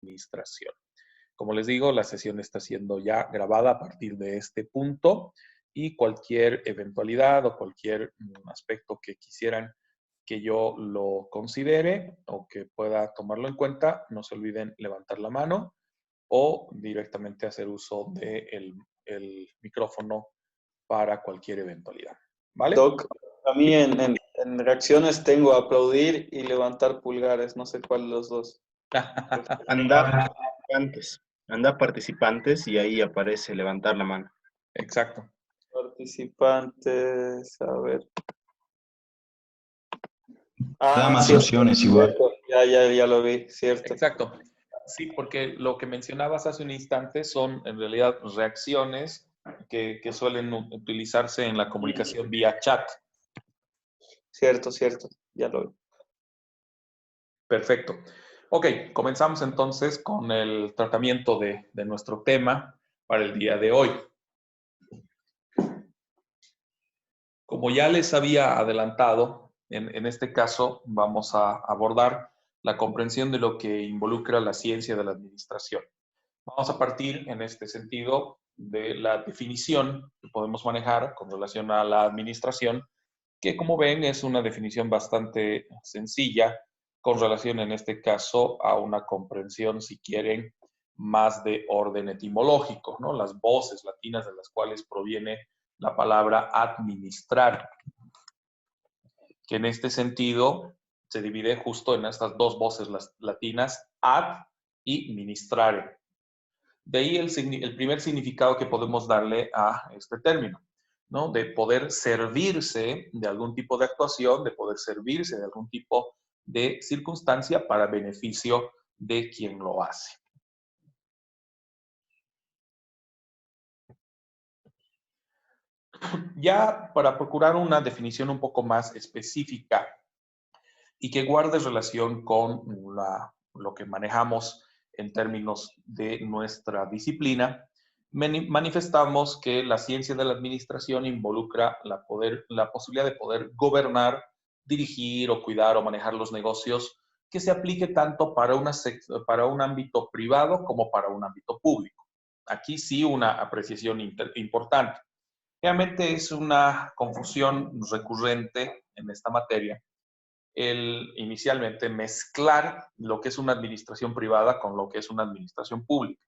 administración. Como les digo, la sesión está siendo ya grabada a partir de este punto y cualquier eventualidad o cualquier aspecto que quisieran que yo lo considere o que pueda tomarlo en cuenta, no se olviden levantar la mano o directamente hacer uso del micrófono para cualquier eventualidad. ¿Vale? Doc, a mí en reacciones tengo aplaudir y levantar pulgares, no sé cuál de los dos. Anda participantes y ahí aparece levantar la mano. Exacto. Participantes, a ver. Da más cierto, opciones igual. cierto. Ya lo vi, cierto. Exacto. Sí, porque lo que mencionabas hace un instante son en realidad reacciones que suelen utilizarse en la comunicación vía chat. Cierto, ya lo vi. Perfecto. Ok, comenzamos entonces con el tratamiento de nuestro tema para el día de hoy. Como ya les había adelantado, en este caso vamos a abordar la comprensión de lo que involucra la ciencia de la administración. Vamos a partir en este sentido de la definición que podemos manejar con relación a la administración, que como ven es una definición bastante sencilla con relación en este caso a una comprensión, si quieren, más de orden etimológico, ¿no? Las voces latinas de las cuales proviene la palabra administrar, que en este sentido se divide justo en estas dos voces latinas, ad y ministrare. De ahí el primer significado que podemos darle a este término, ¿no? De poder servirse de algún tipo de actuación, de poder servirse de algún tipo de circunstancia para beneficio de quien lo hace. Ya para procurar una definición un poco más específica y que guarde relación con lo que manejamos en términos de nuestra disciplina, manifestamos que la ciencia de la administración involucra la posibilidad de poder gobernar, dirigir o cuidar o manejar los negocios que se aplique tanto para un ámbito privado como para un ámbito público. Aquí sí una apreciación importante. Realmente es una confusión recurrente en esta materia el inicialmente mezclar lo que es una administración privada con lo que es una administración pública.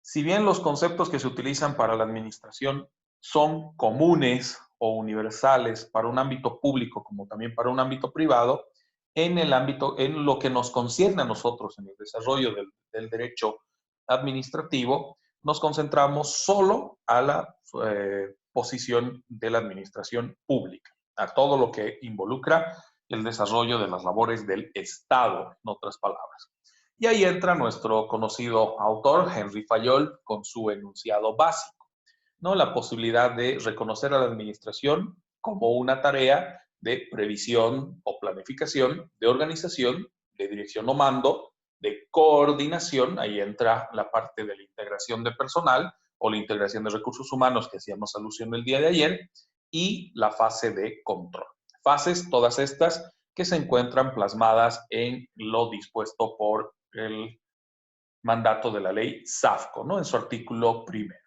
Si bien los conceptos que se utilizan para la administración son comunes o universales para un ámbito público como también para un ámbito privado, en lo que nos concierne a nosotros en el desarrollo del derecho administrativo, nos concentramos solo a la posición de la administración pública, a todo lo que involucra el desarrollo de las labores del Estado, en otras palabras. Y ahí entra nuestro conocido autor, Henry Fayol, con su enunciado básico, ¿no? La posibilidad de reconocer a la administración como una tarea de previsión o planificación, de organización, de dirección o mando, de coordinación, ahí entra la parte de la integración de personal o la integración de recursos humanos que hacíamos alusión el día de ayer, y la fase de control. Fases, todas estas, que se encuentran plasmadas en lo dispuesto por el mandato de la ley SAFCO, ¿no? En su artículo primero.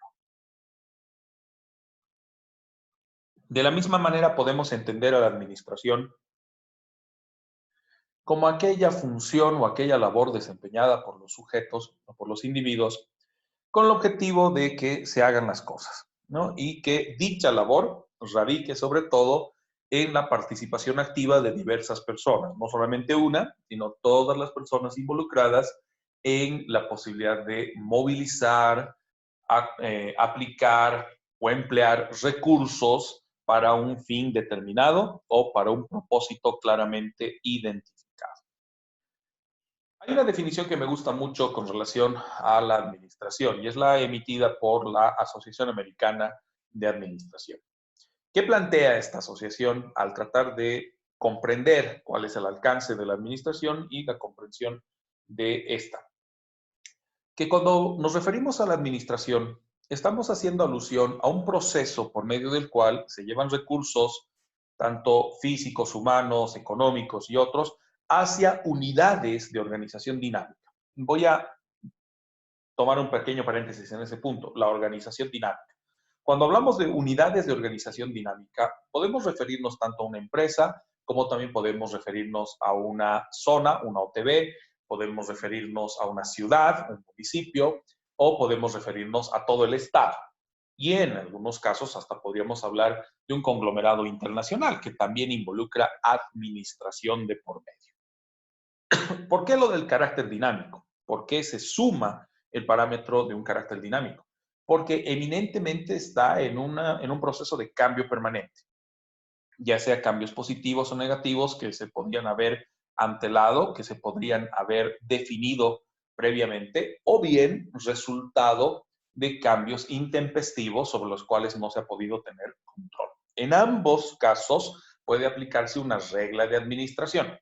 De la misma manera podemos entender a la administración como aquella función o aquella labor desempeñada por los sujetos o por los individuos con el objetivo de que se hagan las cosas, ¿no? Y que dicha labor radique sobre todo en la participación activa de diversas personas, no solamente una, sino todas las personas involucradas en la posibilidad de movilizar, aplicar o emplear recursos para un fin determinado o para un propósito claramente identificado. Hay una definición que me gusta mucho con relación a la administración y es la emitida por la Asociación Americana de Administración. ¿Qué plantea esta asociación al tratar de comprender cuál es el alcance de la administración y la comprensión de esta? Que cuando nos referimos a la administración, estamos haciendo alusión a un proceso por medio del cual se llevan recursos, tanto físicos, humanos, económicos y otros, hacia unidades de organización dinámica. voy a tomar un pequeño paréntesis en ese punto, la organización dinámica. Cuando hablamos de unidades de organización dinámica, podemos referirnos tanto a una empresa como también podemos referirnos a una zona, una OTB, podemos referirnos a una ciudad, un municipio, o podemos referirnos a todo el estado. Y en algunos casos hasta podríamos hablar de un conglomerado internacional que también involucra administración de por medio. ¿Por qué lo del carácter dinámico? ¿Por qué se suma el parámetro de un carácter dinámico? Porque eminentemente está en un proceso de cambio permanente, ya sea cambios positivos o negativos que se podrían haber antelado, que se podrían haber definido previamente, o bien resultado de cambios intempestivos sobre los cuales no se ha podido tener control. En ambos casos puede aplicarse una regla de administración.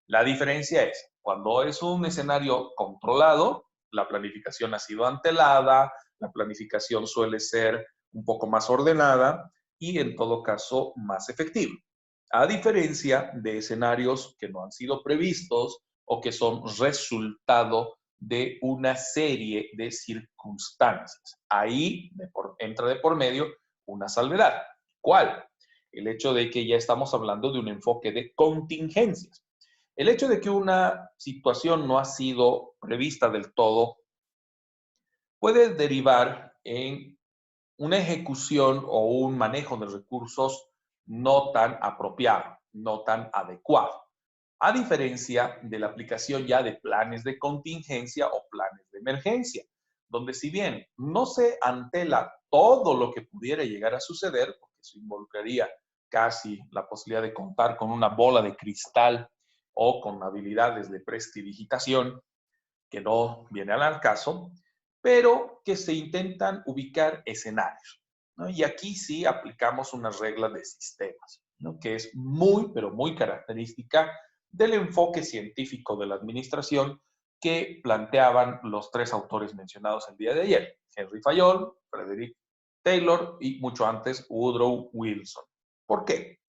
La diferencia es, cuando es un escenario controlado, la planificación ha sido antelada, la planificación suele ser un poco más ordenada y en todo caso más efectiva. A diferencia de escenarios que no han sido previstos o que son resultado de una serie de circunstancias. Ahí entra de por medio una salvedad. ¿Cuál? El hecho de que ya estamos hablando de un enfoque de contingencias. El hecho de que una situación no ha sido prevista del todo puede derivar en una ejecución o un manejo de recursos no tan apropiado, no tan adecuado, a diferencia de la aplicación ya de planes de contingencia o planes de emergencia, donde si bien no se antela todo lo que pudiera llegar a suceder, porque eso involucraría casi la posibilidad de contar con una bola de cristal o con habilidades de prestidigitación, que no viene al caso, pero que se intentan ubicar escenarios, ¿no? Y aquí sí aplicamos una regla de sistemas, ¿no? Que es muy, pero muy característica del enfoque científico de la administración que planteaban los tres autores mencionados el día de ayer, Henry Fayol, Frederick Taylor y mucho antes Woodrow Wilson. ¿Por qué?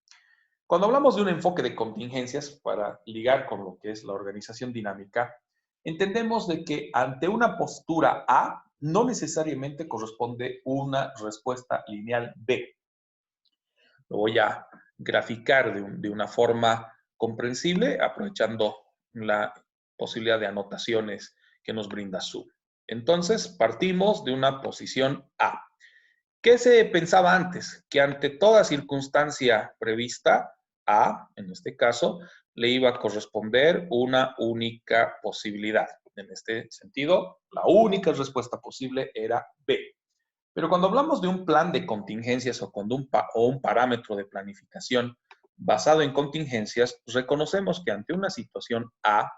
Cuando hablamos de un enfoque de contingencias, para ligar con lo que es la organización dinámica, entendemos de que ante una postura A no necesariamente corresponde una respuesta lineal B. Lo voy a graficar de una forma comprensible, aprovechando la posibilidad de anotaciones que nos brinda Zoom. Entonces, partimos de una posición A. ¿Qué se pensaba antes? Que ante toda circunstancia prevista, A, en este caso, le iba a corresponder una única posibilidad. En este sentido, la única respuesta posible era B. Pero cuando hablamos de un plan de contingencias o un parámetro de planificación basado en contingencias, reconocemos que ante una situación A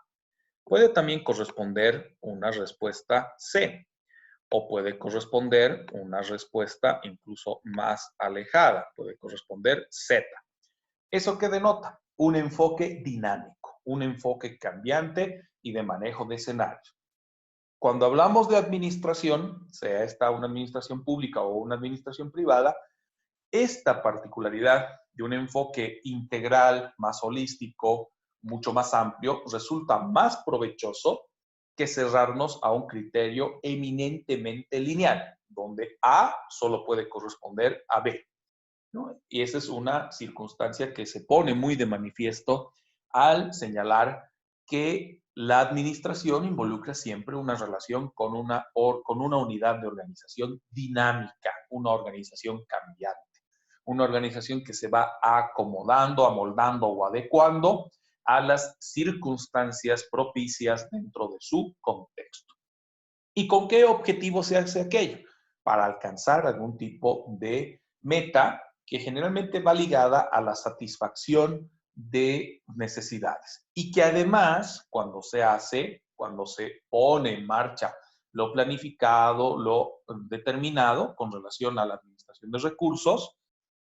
puede también corresponder una respuesta C o puede corresponder una respuesta incluso más alejada, puede corresponder Z. ¿Eso qué denota? Un enfoque dinámico, un enfoque cambiante y de manejo de escenarios. Cuando hablamos de administración, sea esta una administración pública o una administración privada, esta particularidad de un enfoque integral, más holístico, mucho más amplio, resulta más provechoso que cerrarnos a un criterio eminentemente lineal, donde A solo puede corresponder a B, ¿no? Y esa es una circunstancia que se pone muy de manifiesto al señalar que la administración involucra siempre una relación con una unidad de organización dinámica, una organización cambiante, una organización que se va acomodando, amoldando o adecuando a las circunstancias propicias dentro de su contexto. ¿Y con qué objetivo se hace aquello? Para alcanzar algún tipo de meta que generalmente va ligada a la satisfacción de necesidades y que además cuando se pone en marcha lo planificado, lo determinado con relación a la administración de recursos,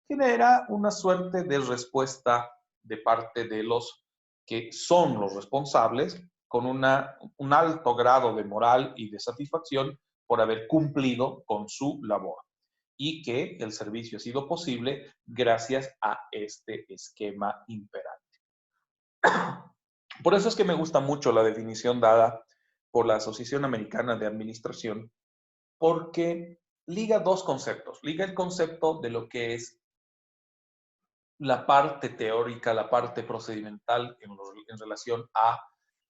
genera una suerte de respuesta de parte de los que son los responsables con un alto grado de moral y de satisfacción por haber cumplido con su labor y que el servicio ha sido posible gracias a este esquema imperante. Por eso es que me gusta mucho la definición dada por la Asociación Americana de Administración, porque liga dos conceptos. Liga el concepto de lo que es la parte teórica, la parte procedimental en relación a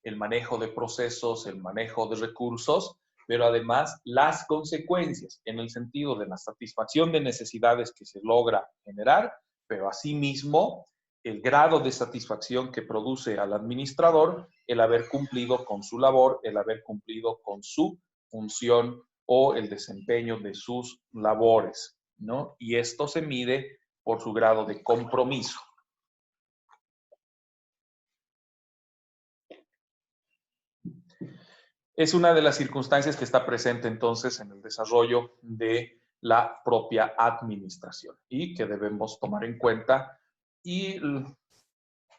el manejo de procesos, el manejo de recursos, pero además las consecuencias en el sentido de la satisfacción de necesidades que se logra generar, pero asimismo el grado de satisfacción que produce al administrador el haber cumplido con su labor, el haber cumplido con su función o el desempeño de sus labores, ¿no? Y esto se mide por su grado de compromiso. Es una de las circunstancias que está presente entonces en el desarrollo de la propia administración y que debemos tomar en cuenta y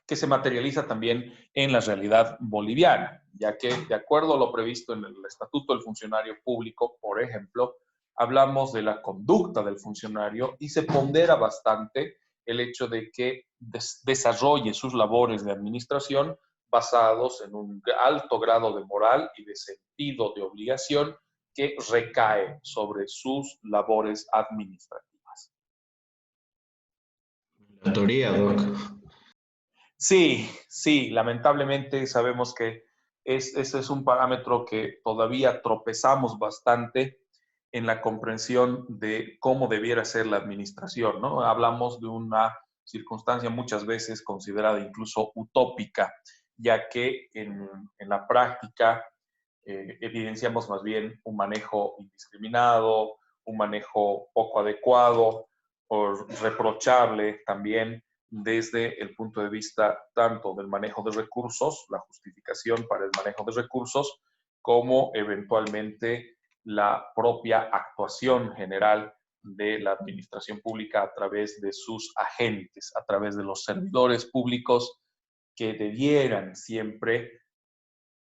que se materializa también en la realidad boliviana, ya que de acuerdo a lo previsto en el Estatuto del Funcionario Público, por ejemplo, hablamos de la conducta del funcionario y se pondera bastante el hecho de que desarrolle sus labores de administración basados en un alto grado de moral y de sentido de obligación que recae sobre sus labores administrativas. La teoría, Doc. Sí, sí, lamentablemente sabemos que ese es un parámetro que todavía tropezamos bastante en la comprensión de cómo debiera ser la administración, ¿no? Hablamos de una circunstancia muchas veces considerada incluso utópica, ya que en la práctica evidenciamos más bien un manejo indiscriminado, un manejo poco adecuado o reprochable también desde el punto de vista tanto del manejo de recursos, la justificación para el manejo de recursos, como eventualmente la propia actuación general de la administración pública a través de sus agentes, a través de los servidores públicos que debieran siempre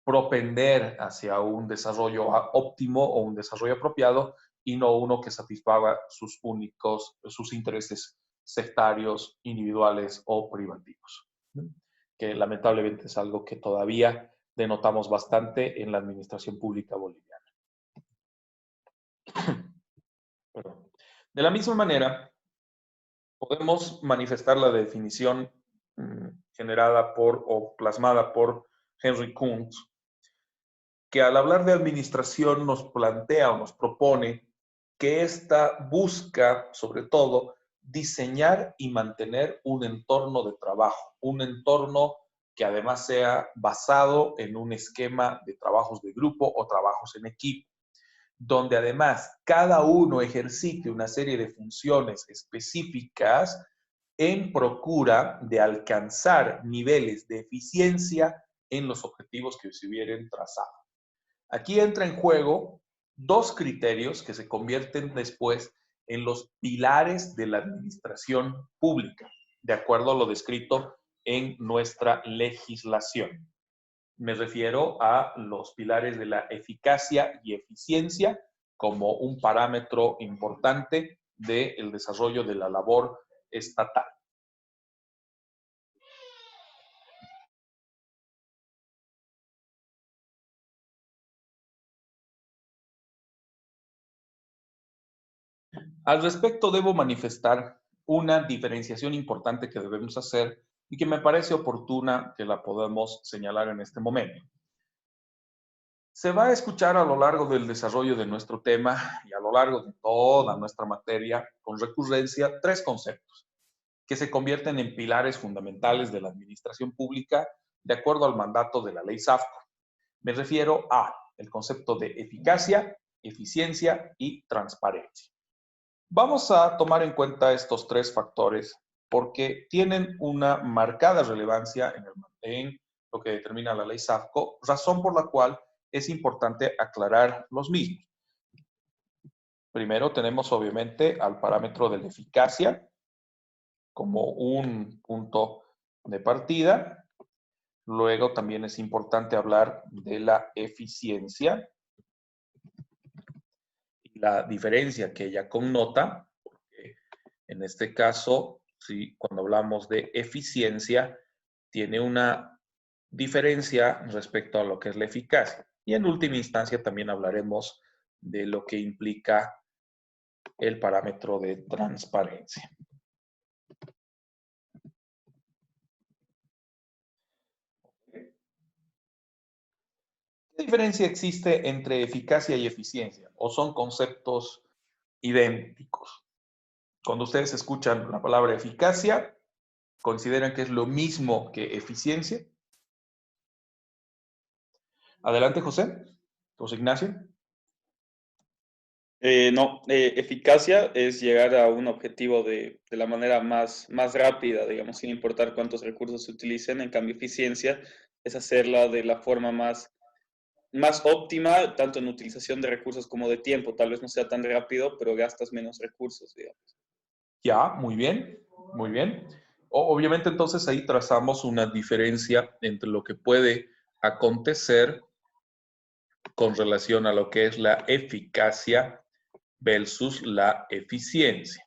propender hacia un desarrollo óptimo o un desarrollo apropiado y no uno que satisfaga sus intereses sectarios, individuales o privativos, que lamentablemente es algo que todavía denotamos bastante en la administración pública boliviana. De la misma manera, podemos manifestar la definición generada por o plasmada por Henry Kuntz, que al hablar de administración nos plantea o nos propone que ésta busca, sobre todo, diseñar y mantener un entorno de trabajo, un entorno que además sea basado en un esquema de trabajos de grupo o trabajos en equipo, donde además cada uno ejercite una serie de funciones específicas en procura de alcanzar niveles de eficiencia en los objetivos que se hubieran trazado. Aquí entra en juego dos criterios que se convierten después en los pilares de la administración pública, de acuerdo a lo descrito en nuestra legislación. Me refiero a los pilares de la eficacia y eficiencia como un parámetro importante del desarrollo de la labor estatal. Al respecto, debo manifestar una diferenciación importante que debemos hacer y que me parece oportuna que la podamos señalar en este momento. Se va a escuchar a lo largo del desarrollo de nuestro tema y a lo largo de toda nuestra materia con recurrencia tres conceptos que se convierten en pilares fundamentales de la administración pública de acuerdo al mandato de la ley SAFCO. Me refiero a el concepto de eficacia, eficiencia y transparencia. Vamos a tomar en cuenta estos tres factores porque tienen una marcada relevancia en lo que determina la ley SAFCO, razón por la cual es importante aclarar los mismos. Primero tenemos obviamente al parámetro de la eficacia como un punto de partida. Luego también es importante hablar de la eficiencia y la diferencia que ella connota, porque en este caso, sí, cuando hablamos de eficiencia, tiene una diferencia respecto a lo que es la eficacia. Y en última instancia también hablaremos de lo que implica el parámetro de transparencia. ¿Qué diferencia existe entre eficacia y eficiencia? ¿O son conceptos idénticos? Cuando ustedes escuchan la palabra eficacia, ¿consideran que es lo mismo que eficiencia? Adelante, José. José Ignacio. No, eficacia es llegar a un objetivo de la manera más rápida, digamos, sin importar cuántos recursos se utilicen. En cambio, eficiencia es hacerla de la forma más óptima, tanto en utilización de recursos como de tiempo. Tal vez no sea tan rápido, pero gastas menos recursos, digamos. Ya, muy bien, muy bien. Obviamente entonces ahí trazamos una diferencia entre lo que puede acontecer con relación a lo que es la eficacia versus la eficiencia,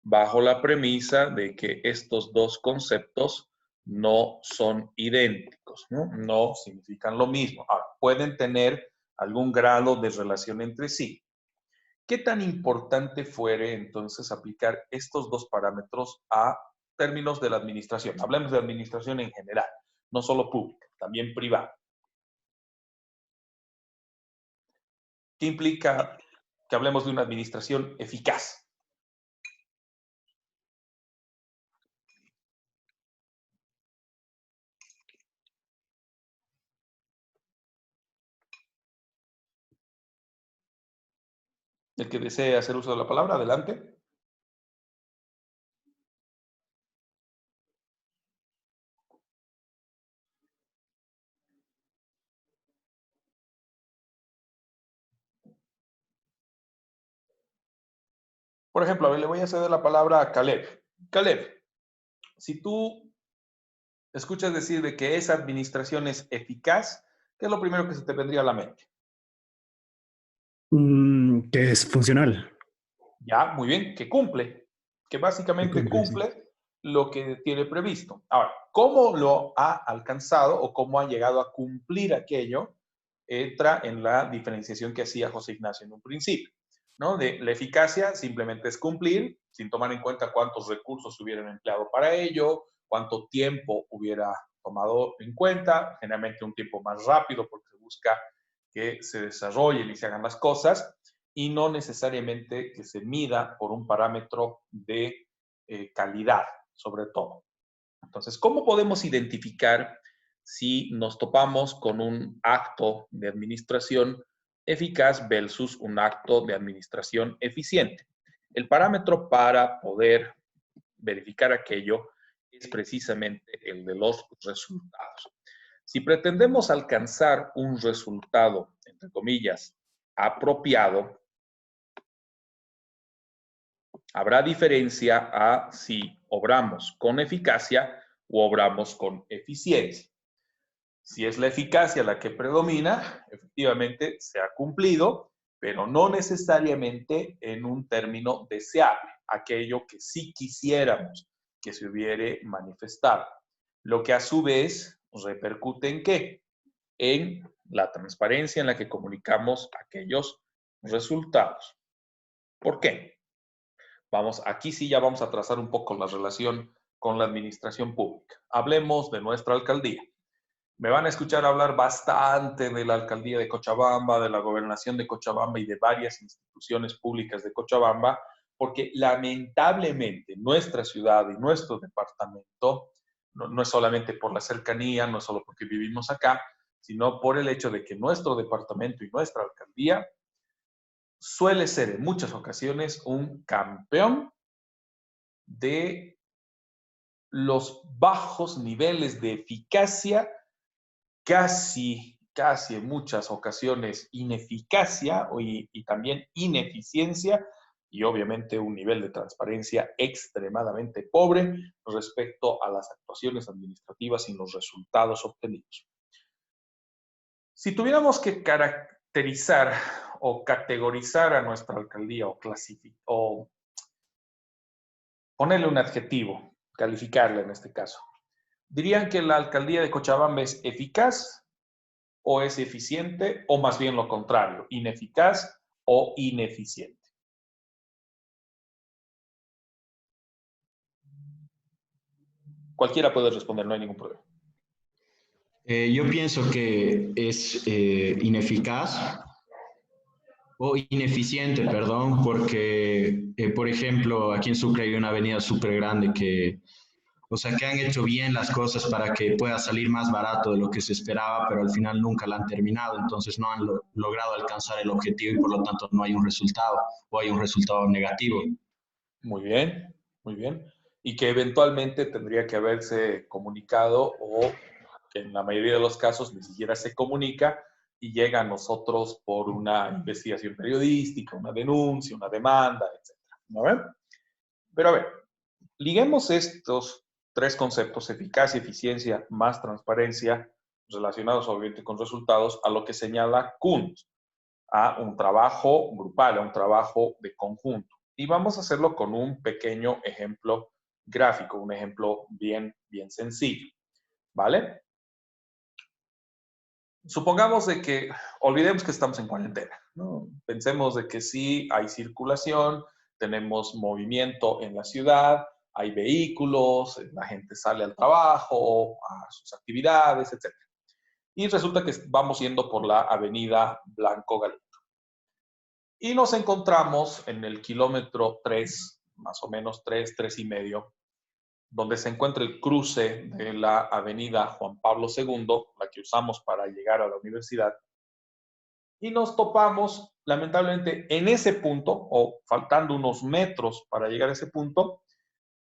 bajo la premisa de que estos dos conceptos no son idénticos, ¿no? No significan lo mismo. Ahora, pueden tener algún grado de relación entre sí. ¿Qué tan importante fuere entonces aplicar estos dos parámetros a términos de la administración? Hablemos de administración en general, no solo pública, también privada. ¿Qué implica que hablemos de una administración eficaz? El que desee hacer uso de la palabra, adelante. Por ejemplo, a ver, le voy a ceder la palabra a Caleb. Caleb, si tú escuchas decir de que esa administración es eficaz, ¿qué es lo primero que se te vendría a la mente? Que es funcional. Ya, muy bien, que cumple, que básicamente Sí. cumple lo que tiene previsto. Ahora, ¿cómo lo ha alcanzado o cómo ha llegado a cumplir aquello? Entra en la diferenciación que hacía José Ignacio en un principio, ¿no? De la eficacia simplemente es cumplir, sin tomar en cuenta cuántos recursos se hubieran empleado para ello, cuánto tiempo hubiera tomado en cuenta, generalmente un tiempo más rápido porque se busca que se desarrollen y se hagan las cosas, y no necesariamente que se mida por un parámetro de calidad, sobre todo. Entonces, ¿cómo podemos identificar si nos topamos con un acto de administración eficaz versus un acto de administración eficiente? El parámetro para poder verificar aquello es precisamente el de los resultados. Si pretendemos alcanzar un resultado, entre comillas, apropiado, habrá diferencia a si obramos con eficacia u obramos con eficiencia. Si es la eficacia la que predomina, efectivamente se ha cumplido, pero no necesariamente en un término deseable, aquello que sí quisiéramos que se hubiere manifestado. Lo que a su vez repercute en ¿qué? En la transparencia en la que comunicamos aquellos resultados. ¿Por qué? Aquí sí ya vamos a trazar un poco la relación con la administración pública. Hablemos de nuestra alcaldía. Me van a escuchar hablar bastante de la alcaldía de Cochabamba, de la gobernación de Cochabamba y de varias instituciones públicas de Cochabamba, porque lamentablemente nuestra ciudad y nuestro departamento, no es solamente por la cercanía, no es solo porque vivimos acá, sino por el hecho de que nuestro departamento y nuestra alcaldía suele ser en muchas ocasiones un campeón de los bajos niveles de eficacia, casi en muchas ocasiones ineficacia y también ineficiencia, y obviamente un nivel de transparencia extremadamente pobre respecto a las actuaciones administrativas y los resultados obtenidos. Si tuviéramos que caracterizar o categorizar a nuestra alcaldía o ponerle un adjetivo, calificarla en este caso, ¿dirían que la alcaldía de Cochabamba es eficaz o es eficiente, o más bien lo contrario, ineficaz o ineficiente. Cualquiera puede responder, no hay ningún problema. Yo pienso que es ineficaz o ineficiente, perdón, porque, por ejemplo, aquí en Sucre hay una avenida súper grande que, o sea, que han hecho bien las cosas para que pueda salir más barato de lo que se esperaba, pero al final nunca la han terminado, entonces no han logrado alcanzar el objetivo y por lo tanto no hay un resultado o hay un resultado negativo. Muy bien, muy bien. Y que eventualmente tendría que haberse comunicado o que en la mayoría de los casos ni siquiera se comunica y llega a nosotros por una investigación periodística, una denuncia, una demanda, etc. ¿No ven? Pero a ver, liguemos estos tres conceptos, eficacia, eficiencia, más transparencia, relacionados obviamente con resultados, a lo que señala Kuhn, a un trabajo grupal, a un trabajo de conjunto. Y vamos a hacerlo con un pequeño ejemplo gráfico, un ejemplo bien sencillo, ¿vale? Supongamos de que, olvidemos que estamos en cuarentena, ¿no? Pensemos de que sí hay circulación, tenemos movimiento en la ciudad, hay vehículos, la gente sale al trabajo, a sus actividades, etc. Y resulta que vamos yendo por la avenida Blanco Galindo. Y nos encontramos en el kilómetro 3, más o menos 3 y medio, donde se encuentra el cruce de la avenida Juan Pablo II, la que usamos para llegar a la universidad, y nos topamos, lamentablemente, en ese punto, o faltando unos metros para llegar a ese punto,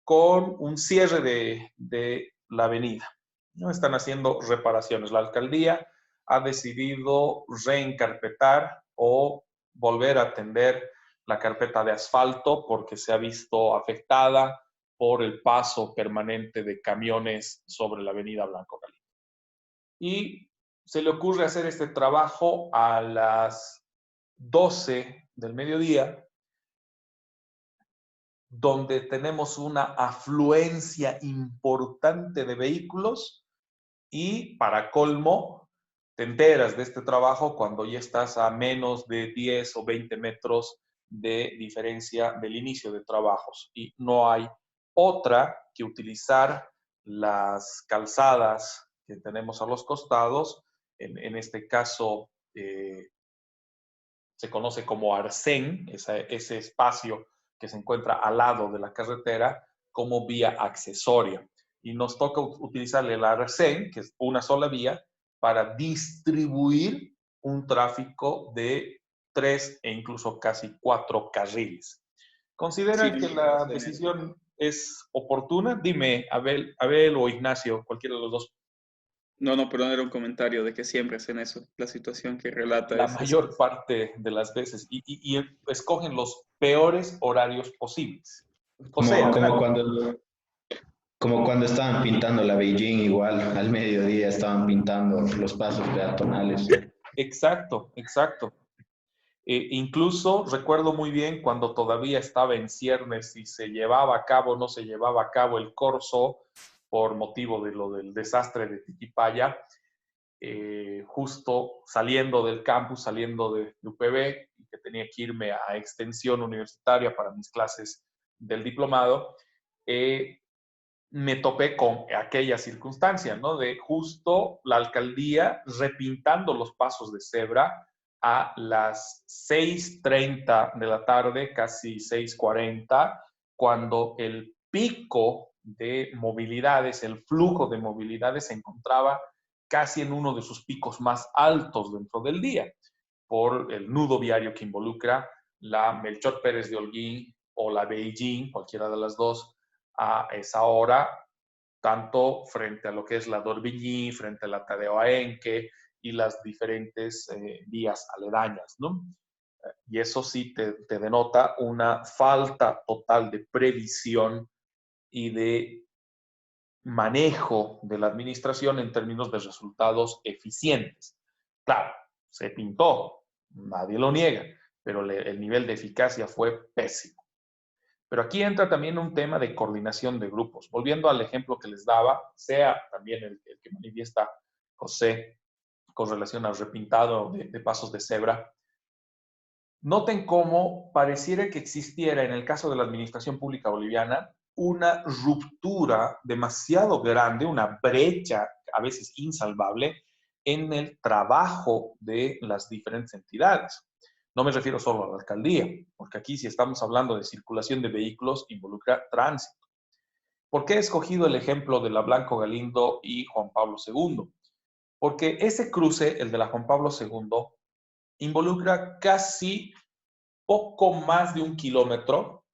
con un cierre de la avenida. ¿No? Están haciendo reparaciones. La alcaldía ha decidido reencarpetar o volver a atender la carpeta de asfalto porque se ha visto afectada por el paso permanente de camiones sobre la avenida Blanco Galindo. Y se le ocurre hacer este trabajo a las 12 del mediodía, donde tenemos una afluencia importante de vehículos y, para colmo, te enteras de este trabajo cuando ya estás a menos de 10 o 20 metros de diferencia del inicio de trabajos y no hay otra que utilizar las calzadas que tenemos a los costados, en este caso se conoce como arcén, ese espacio que se encuentra al lado de la carretera, como vía accesoria. Y nos toca utilizar el arcén, que es una sola vía, para distribuir un tráfico de 3 e incluso casi 4 carriles. ¿Consideran que la decisión es oportuna? Dime, Abel o Ignacio, cualquiera de los dos. No, perdón, era un comentario de que siempre hacen eso. La situación que relata La es mayor parte de las veces y escogen los peores horarios posibles. José, Como cuando estaban pintando la Beijing, igual al mediodía estaban pintando los pasos peatonales. Exacto, exacto. Incluso recuerdo muy bien cuando todavía estaba en ciernes si se llevaba a cabo o no se llevaba a cabo el corso por motivo de lo del desastre de Tiquipaya, justo saliendo del campus, saliendo de UPB, y que tenía que irme a extensión universitaria para mis clases del diplomado, me topé con aquella circunstancia, ¿no? De justo la alcaldía repintando los pasos de cebra a las 6:30 de la tarde, casi 6:40, cuando el pico de movilidades, el flujo de movilidades se encontraba casi en uno de sus picos más altos dentro del día, por el nudo viario que involucra la Melchor Pérez de Holguín o la Beijing, cualquiera de las dos, a esa hora, tanto frente a lo que es la D'Orbigny, frente a la Tadeo Aenque y las diferentes vías aledañas, ¿no? Y eso sí te denota una falta total de previsión y de manejo de la administración en términos de resultados eficientes. Claro, se pintó, nadie lo niega, pero el nivel de eficacia fue pésimo. Pero aquí entra también un tema de coordinación de grupos. Volviendo al ejemplo que les daba, sea también el que manifiesta José con relación al repintado de pasos de cebra. Noten cómo pareciera que existiera en el caso de la administración pública boliviana una ruptura demasiado grande, una brecha a veces insalvable en el trabajo de las diferentes entidades. No me refiero solo a la alcaldía, porque aquí si estamos hablando de circulación de vehículos involucra tránsito. ¿Por qué he escogido el ejemplo de la Blanco Galindo y Juan Pablo II? Porque ese cruce, el de la Juan Pablo II, involucra casi poco más de 1 kilómetro,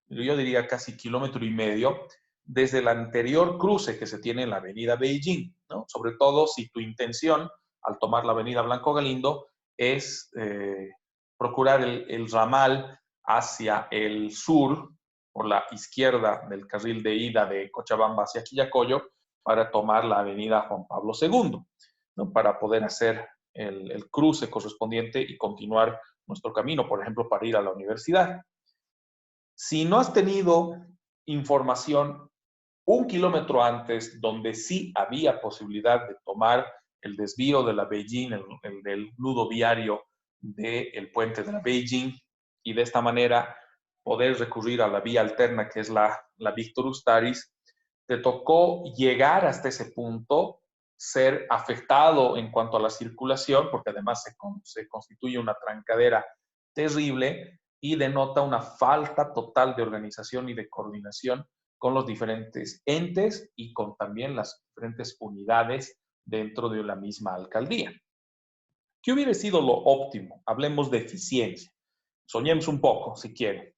yo diría casi 1,5 kilómetros, desde el anterior cruce que se tiene en la avenida Beijing, ¿no? Sobre todo si tu intención al tomar la avenida Blanco Galindo es procurar el ramal hacia el sur, por la izquierda del carril de ida de Cochabamba hacia Quillacollo, para tomar la avenida Juan Pablo II, ¿no? Para poder hacer el cruce correspondiente y continuar nuestro camino, por ejemplo, para ir a la universidad. Si no has tenido información 1 kilómetro antes, donde sí había posibilidad de tomar el desvío de la Beijing, el del nudo viario del puente de la Beijing, y de esta manera poder recurrir a la vía alterna que es la Víctor Ustaris, te tocó llegar hasta ese punto, ser afectado en cuanto a la circulación, porque además se constituye una trancadera terrible y denota una falta total de organización y de coordinación con los diferentes entes y con también las diferentes unidades dentro de la misma alcaldía. ¿Qué hubiera sido lo óptimo? Hablemos de eficiencia. Soñemos un poco, si quieren.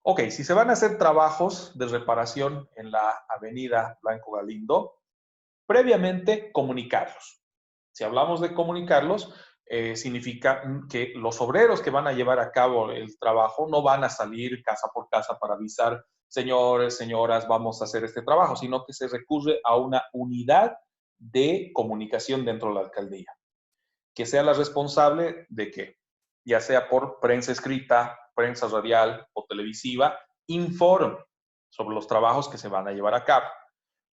Ok, si se van a hacer trabajos de reparación en la avenida Blanco Galindo, previamente comunicarlos. Si hablamos de comunicarlos, significa que los obreros que van a llevar a cabo el trabajo no van a salir casa por casa para avisar, señores, señoras, vamos a hacer este trabajo, sino que se recurre a una unidad de comunicación dentro de la alcaldía, que sea la responsable de que, ya sea por prensa escrita, prensa radial o televisiva, informe sobre los trabajos que se van a llevar a cabo,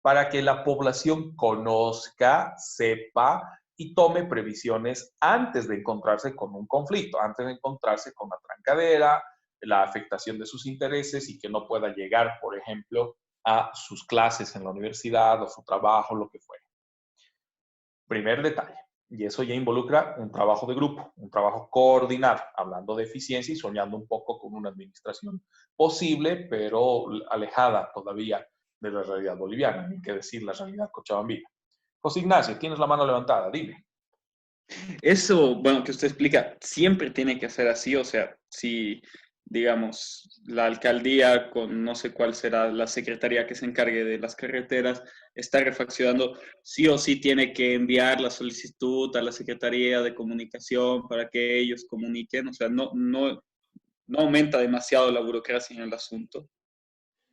para que la población conozca, sepa y tome previsiones antes de encontrarse con un conflicto, antes de encontrarse con la trancadera, la afectación de sus intereses y que no pueda llegar, por ejemplo, a sus clases en la universidad o su trabajo, lo que fuera. Primer detalle. Y eso ya involucra un trabajo de grupo, un trabajo coordinado, hablando de eficiencia y soñando un poco con una administración posible, pero alejada todavía de la realidad boliviana, ni que decir la realidad cochabambina. José Ignacio, tienes la mano levantada, dime. Eso, bueno, que usted explica, siempre tiene que ser así, o sea, si, digamos, la alcaldía con no sé cuál será la secretaría que se encargue de las carreteras, está refaccionando, sí o sí tiene que enviar la solicitud a la Secretaría de Comunicación para que ellos comuniquen, o sea, no aumenta demasiado la burocracia en el asunto.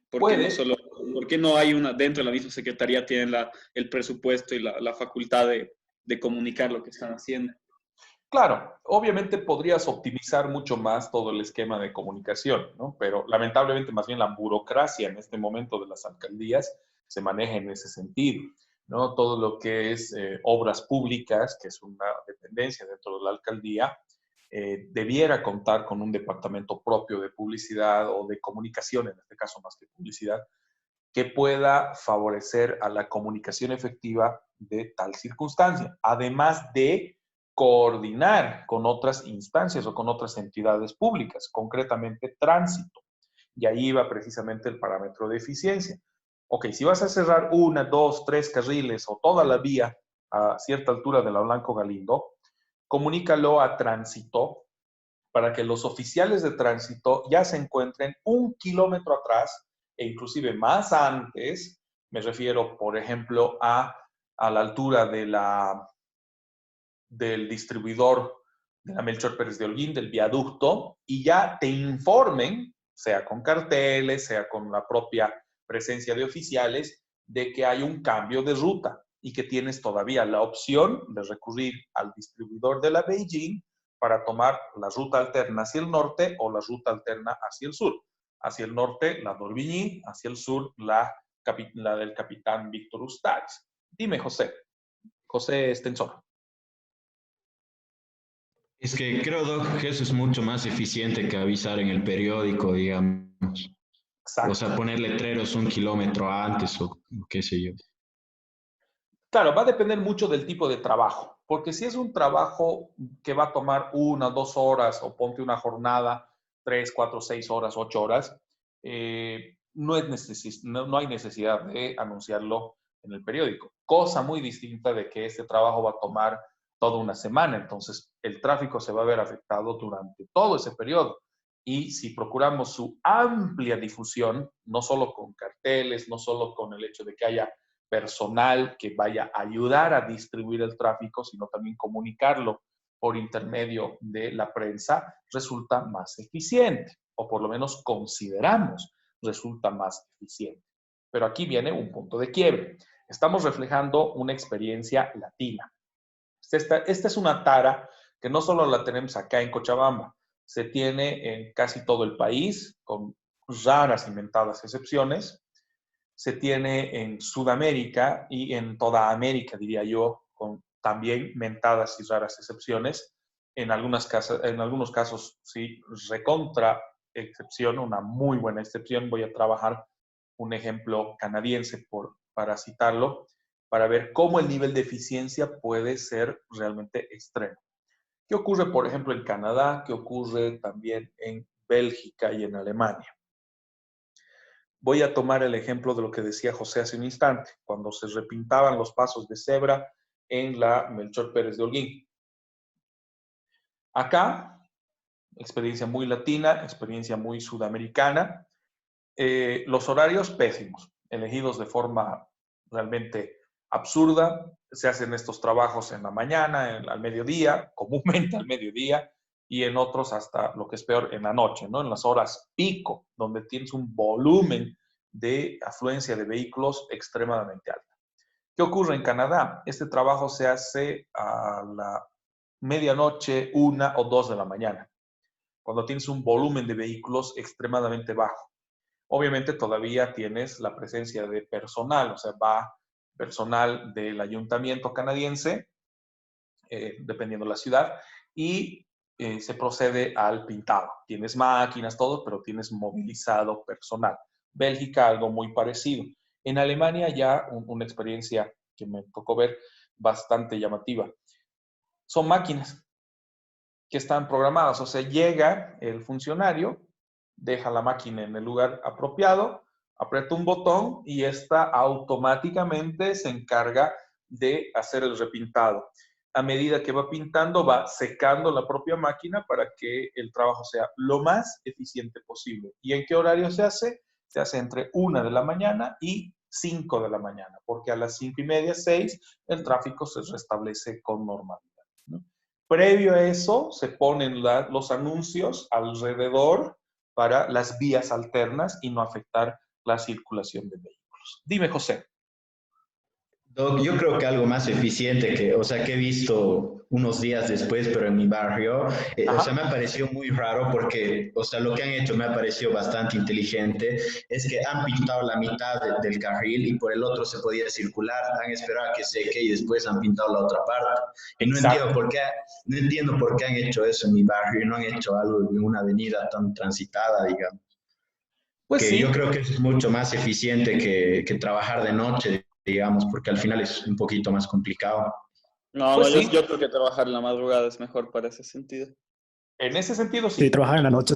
¿Por qué no Puede, solo, por qué no hay una, dentro de la misma secretaría tienen el presupuesto y la facultad de comunicar lo que están haciendo? claro, obviamente podrías optimizar mucho más todo el esquema de comunicación, ¿no? Pero lamentablemente más bien la burocracia en este momento de las alcaldías se maneja en ese sentido, ¿no? Todo lo que es obras públicas, que es una dependencia dentro de la alcaldía, debiera contar con un departamento propio de publicidad o de comunicación, en este caso más que publicidad, que pueda favorecer a la comunicación efectiva de tal circunstancia, además de coordinar con otras instancias o con otras entidades públicas, concretamente tránsito. Y ahí va precisamente el parámetro de eficiencia. Ok, si vas a cerrar 1, 2, 3 carriles o toda la vía a cierta altura de la Blanco Galindo, comunícalo a tránsito para que los oficiales de tránsito ya se encuentren 1 kilómetro atrás e inclusive más antes, me refiero, por ejemplo, a la altura del distribuidor de la Melchor Pérez de Holguín, del viaducto, y ya te informen, sea con carteles, sea con la propia presencia de oficiales, de que hay un cambio de ruta y que tienes todavía la opción de recurrir al distribuidor de la Beijing para tomar la ruta alterna hacia el norte o la ruta alterna hacia el sur. Hacia el norte, la d'Orbigny, hacia el sur, la del capitán Víctor Ustaris. Dime, José Estensor. Es que creo, Doc, que eso es mucho más eficiente que avisar en el periódico, digamos. O Exacto. sea, poner letreros 1 kilómetro antes o qué sé yo. Claro, va a depender mucho del tipo de trabajo, porque si es un trabajo que va a tomar 1, 2 horas o ponte una jornada, 3, 4, 6 horas, 8 horas, no hay necesidad de anunciarlo en el periódico. Cosa muy distinta de que este trabajo va a tomar toda una semana, entonces el tráfico se va a ver afectado durante todo ese periodo. Y si procuramos su amplia difusión, no solo con carteles, no solo con el hecho de que haya personal que vaya a ayudar a distribuir el tráfico, sino también comunicarlo por intermedio de la prensa, resulta más eficiente, o por lo menos consideramos resulta más eficiente. Pero aquí viene un punto de quiebre. Estamos reflejando una experiencia latina. Esta es una tara que no solo la tenemos acá en Cochabamba, se tiene en casi todo el país, con raras inventadas excepciones, se tiene en Sudamérica y en toda América, diría yo, con también mentadas y raras excepciones. En algunos casos, sí, recontra excepción, una muy buena excepción. Voy a trabajar un ejemplo canadiense para citarlo, para ver cómo el nivel de eficiencia puede ser realmente extremo. ¿Qué ocurre, por ejemplo, en Canadá? ¿Qué ocurre también en Bélgica y en Alemania? Voy a tomar el ejemplo de lo que decía José hace un instante, cuando se repintaban los pasos de cebra en la Melchor Pérez de Holguín. Acá, experiencia muy latina, experiencia muy sudamericana, los horarios pésimos, elegidos de forma realmente absurda. Se hacen estos trabajos en la mañana, al mediodía, comúnmente al mediodía, y en otros hasta lo que es peor, en la noche, ¿no? En las horas pico, donde tienes un volumen de afluencia de vehículos extremadamente alto. ¿Qué ocurre en Canadá? Este trabajo se hace a la medianoche, 1 o 2 de la mañana, cuando tienes un volumen de vehículos extremadamente bajo. Obviamente todavía tienes la presencia de personal, o sea, va personal del ayuntamiento canadiense, dependiendo de la ciudad, y se procede al pintado. Tienes máquinas, todo, pero tienes movilizado personal. Bélgica, algo muy parecido. En Alemania ya una experiencia que me tocó ver bastante llamativa. Son máquinas que están programadas, o sea, llega el funcionario, deja la máquina en el lugar apropiado, aprieta un botón y esta automáticamente se encarga de hacer el repintado. A medida que va pintando, va secando la propia máquina para que el trabajo sea lo más eficiente posible. ¿Y en qué horario se hace? Se hace entre 1 de la mañana y 5 de la mañana, porque a las 5:30, 6, el tráfico se restablece con normalidad, ¿no? Previo a eso, se ponen los anuncios alrededor para las vías alternas y no afectar la circulación de vehículos. Dime, José. Doc, yo creo que algo más eficiente que, o sea, que he visto unos días después, pero en mi barrio, o sea, me Ajá. ha parecido muy raro porque, o sea, lo que han hecho me ha parecido bastante inteligente, es que han pintado la mitad del carril y por el otro se podía circular, han esperado a que seque y después han pintado la otra parte. Y Exacto. no entiendo por qué han hecho eso en mi barrio y no han hecho algo en una avenida tan transitada, digamos. Pues Que yo sí, creo que es mucho más eficiente que trabajar de noche, digamos, porque al final es un poquito más complicado. No, no, pues yo, sí. yo creo que trabajar en la madrugada es mejor para ese sentido. En ese sentido, Sí, sí. trabajar en la noche.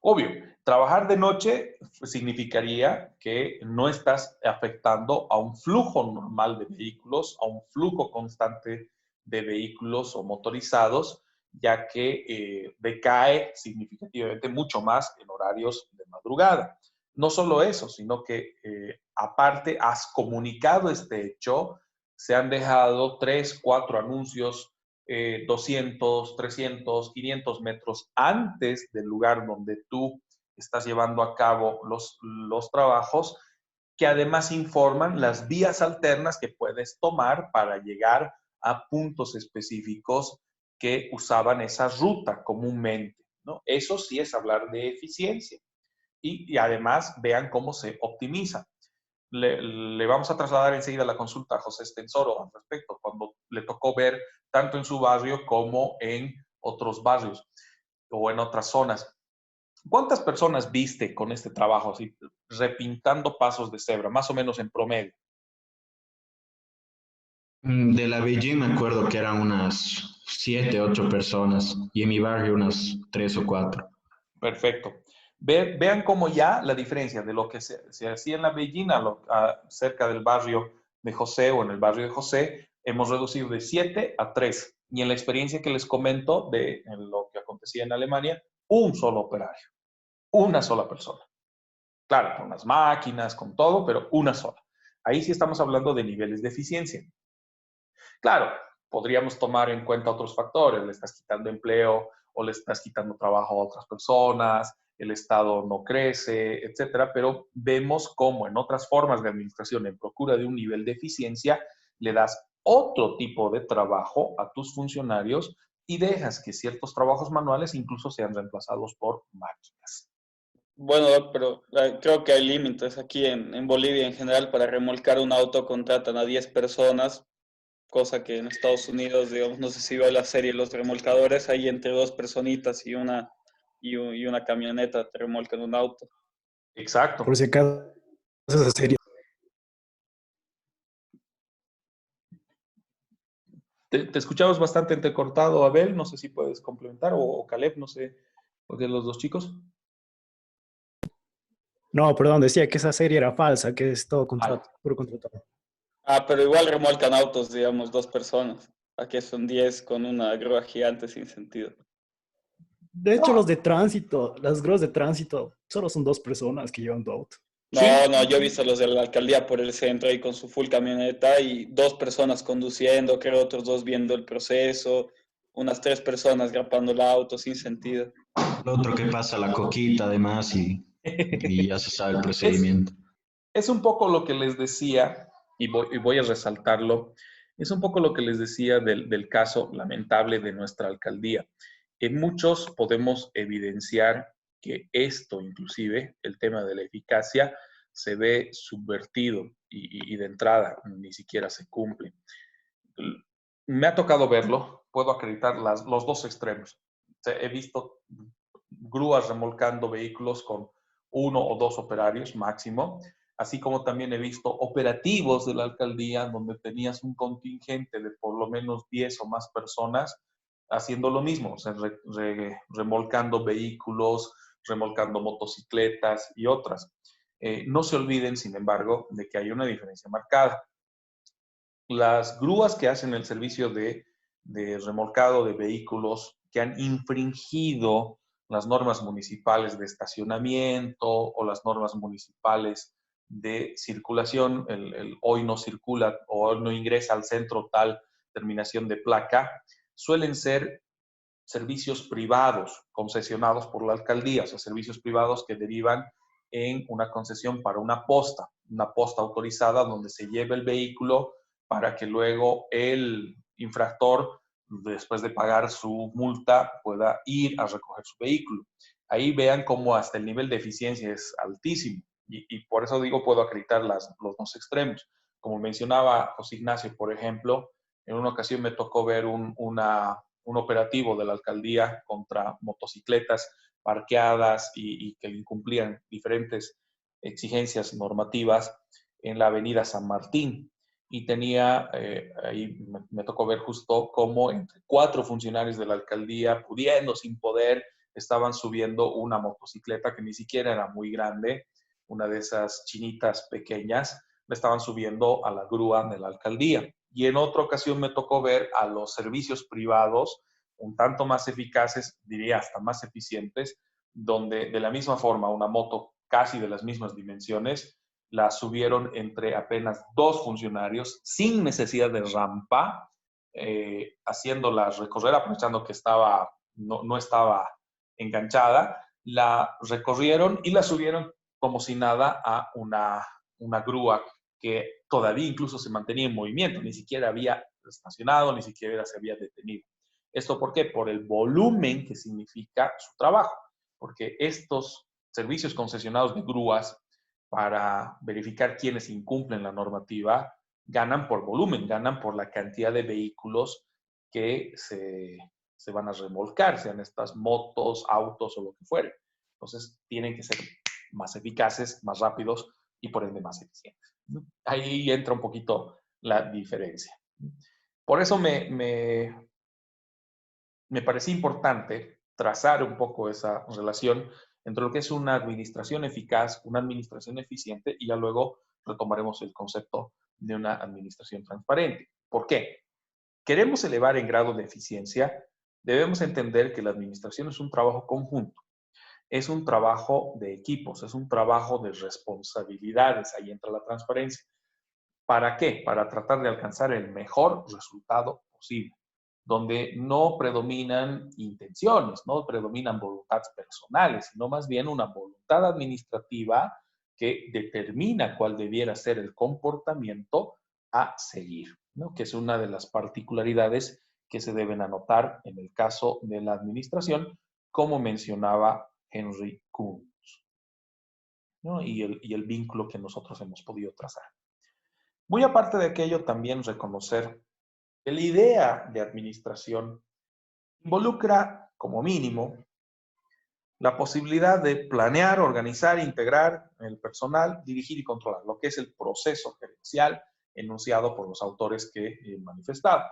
Obvio, trabajar de noche significaría que no estás afectando a un flujo normal de vehículos, a un flujo constante de vehículos o motorizados, ya que decae significativamente mucho más en horarios de madrugada. No solo eso, sino que aparte has comunicado este hecho, se han dejado 3, 4 anuncios 200, 300, 500 metros antes del lugar donde tú estás llevando a cabo los trabajos, que además informan las vías alternas que puedes tomar para llegar a puntos específicos que usaban esa ruta comúnmente, ¿no? Eso sí es hablar de eficiencia. Y además vean cómo se optimiza. le vamos a trasladar enseguida la consulta a José Estensoro al respecto, cuando le tocó ver tanto en su barrio como en otros barrios o en otras zonas. ¿Cuántas personas viste con este trabajo, así, repintando pasos de cebra, más o menos en promedio? De la Beijing me acuerdo que eran unas 7, 8 personas y en mi barrio unas 3 o 4. Perfecto. Vean cómo ya la diferencia de lo que se hacía en la Bellina, cerca del barrio de José o en el barrio de José, hemos reducido de 7 a 3. Y en la experiencia que les comento en lo que acontecía en Alemania, un solo operario, una sola persona. Claro, con las máquinas, con todo, pero una sola. Ahí sí estamos hablando de niveles de eficiencia. Claro, podríamos tomar en cuenta otros factores, le estás quitando empleo o le estás quitando trabajo a otras personas, el Estado no crece, etcétera, pero vemos cómo en otras formas de administración, en procura de un nivel de eficiencia, le das otro tipo de trabajo a tus funcionarios y dejas que ciertos trabajos manuales incluso sean reemplazados por máquinas. Bueno, Doc, pero creo que hay límites. Aquí en Bolivia en general para remolcar un auto contratan a 10 personas, cosa que en Estados Unidos, digamos, no sé si veo la serie Los Remolcadores, ahí entre 2 personitas y una camioneta te remolcan un auto. Por Exacto. si acaso, esa serie. Te escuchabas bastante entrecortado, Abel, no sé si puedes complementar, o Caleb, no sé, o de los dos chicos. No, perdón, decía que esa serie era falsa, que es todo Ah, contrato, puro contrato. Ah, pero igual remolcan autos, digamos, 2 personas. Aquí son 10 con una grúa gigante sin sentido. De hecho, los no, de tránsito, las grúas de tránsito, solo son 2 personas que llevan tu auto. No, sí, no, yo he visto los de la alcaldía por el centro ahí con su full camioneta y 2 personas conduciendo, creo otros 2 viendo el proceso, unas 3 personas grapando el auto sin sentido. El otro que pasa la coquita además y ya se sabe el es, procedimiento. es un poco lo que les decía, y voy a resaltarlo, es un poco lo que les decía del caso lamentable de nuestra alcaldía. En muchos podemos evidenciar que esto, inclusive, el tema de la eficacia, se ve subvertido y de entrada ni siquiera se cumple. Me ha tocado verlo, puedo acreditar los dos extremos. He visto grúas remolcando vehículos con 1 o 2 operarios máximo, así como también he visto operativos de la alcaldía donde tenías un contingente de por lo menos 10 o más personas haciendo lo mismo, o sea, remolcando vehículos, remolcando motocicletas y otras. No se olviden, sin embargo, de que hay una diferencia marcada. Las grúas que hacen el servicio de remolcado de vehículos que han infringido las normas municipales de estacionamiento o las normas municipales de circulación, el hoy no circula o hoy no ingresa al centro tal terminación de placa, suelen ser servicios privados concesionados por la alcaldía, o sea, servicios privados que derivan en una concesión para una posta autorizada donde se lleva el vehículo para que luego el infractor, después de pagar su multa, pueda ir a recoger su vehículo. Ahí vean cómo hasta el nivel de eficiencia es altísimo y por eso digo, puedo acreditar los dos extremos. Como mencionaba José Ignacio, por ejemplo, en una ocasión me tocó ver un operativo de la alcaldía contra motocicletas parqueadas y que incumplían diferentes exigencias normativas en la avenida San Martín. Y tenía, ahí me tocó ver justo cómo entre 4 funcionarios de la alcaldía, pudiendo, sin poder, estaban subiendo una motocicleta que ni siquiera era muy grande, una de esas chinitas pequeñas, la estaban subiendo a la grúa de la alcaldía. Y en otra ocasión me tocó ver a los servicios privados un tanto más eficaces, diría hasta más eficientes, donde de la misma forma una moto casi de las mismas dimensiones la subieron entre apenas 2 funcionarios sin necesidad de rampa, haciéndola recorrer, aprovechando que no estaba enganchada, la recorrieron y la subieron como si nada a una grúa que todavía incluso se mantenía en movimiento, ni siquiera había estacionado, ni siquiera se había detenido. ¿Esto por qué? Por el volumen que significa su trabajo, porque estos servicios concesionados de grúas para verificar quiénes incumplen la normativa, ganan por volumen, ganan por la cantidad de vehículos que se van a remolcar, sean estas motos, autos o lo que fuere. Entonces, tienen que ser más eficaces, más rápidos y por ende más eficientes. Ahí entra un poquito la diferencia. Por eso me parecía importante trazar un poco esa relación entre lo que es una administración eficaz, una administración eficiente, y ya luego retomaremos el concepto de una administración transparente. ¿Por qué? Queremos elevar en grado de eficiencia, debemos entender que la administración es un trabajo conjunto, es un trabajo de equipos, es un trabajo de responsabilidades, ahí entra la transparencia. ¿Para qué? Para tratar de alcanzar el mejor resultado posible, donde no predominan intenciones, no predominan voluntades personales, sino más bien una voluntad administrativa que determina cuál debiera ser el comportamiento a seguir, ¿no? Que es una de las particularidades que se deben anotar en el caso de la administración, como mencionaba Henry Kuhn, ¿no? Y el vínculo que nosotros hemos podido trazar. Muy aparte de aquello, también reconocer que la idea de administración involucra, como mínimo, la posibilidad de planear, organizar, integrar el personal, dirigir y controlar, lo que es el proceso gerencial enunciado por los autores que he manifestado.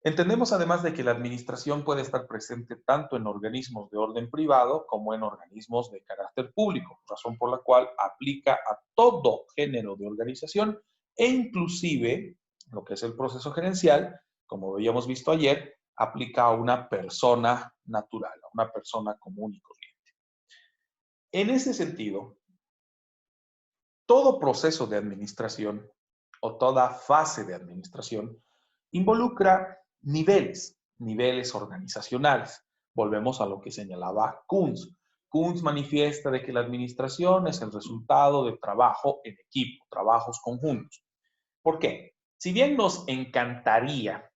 Entendemos además de que la administración puede estar presente tanto en organismos de orden privado como en organismos de carácter público, razón por la cual aplica a todo género de organización e inclusive lo que es el proceso gerencial, como habíamos visto ayer, aplica a una persona natural, a una persona común y corriente. En ese sentido, todo proceso de administración o toda fase de administración involucra niveles organizacionales. Volvemos a lo que señalaba Kuntz. Kuntz manifiesta de que la administración es el resultado de trabajo en equipo, trabajos conjuntos. ¿Por qué? Si bien nos encantaría,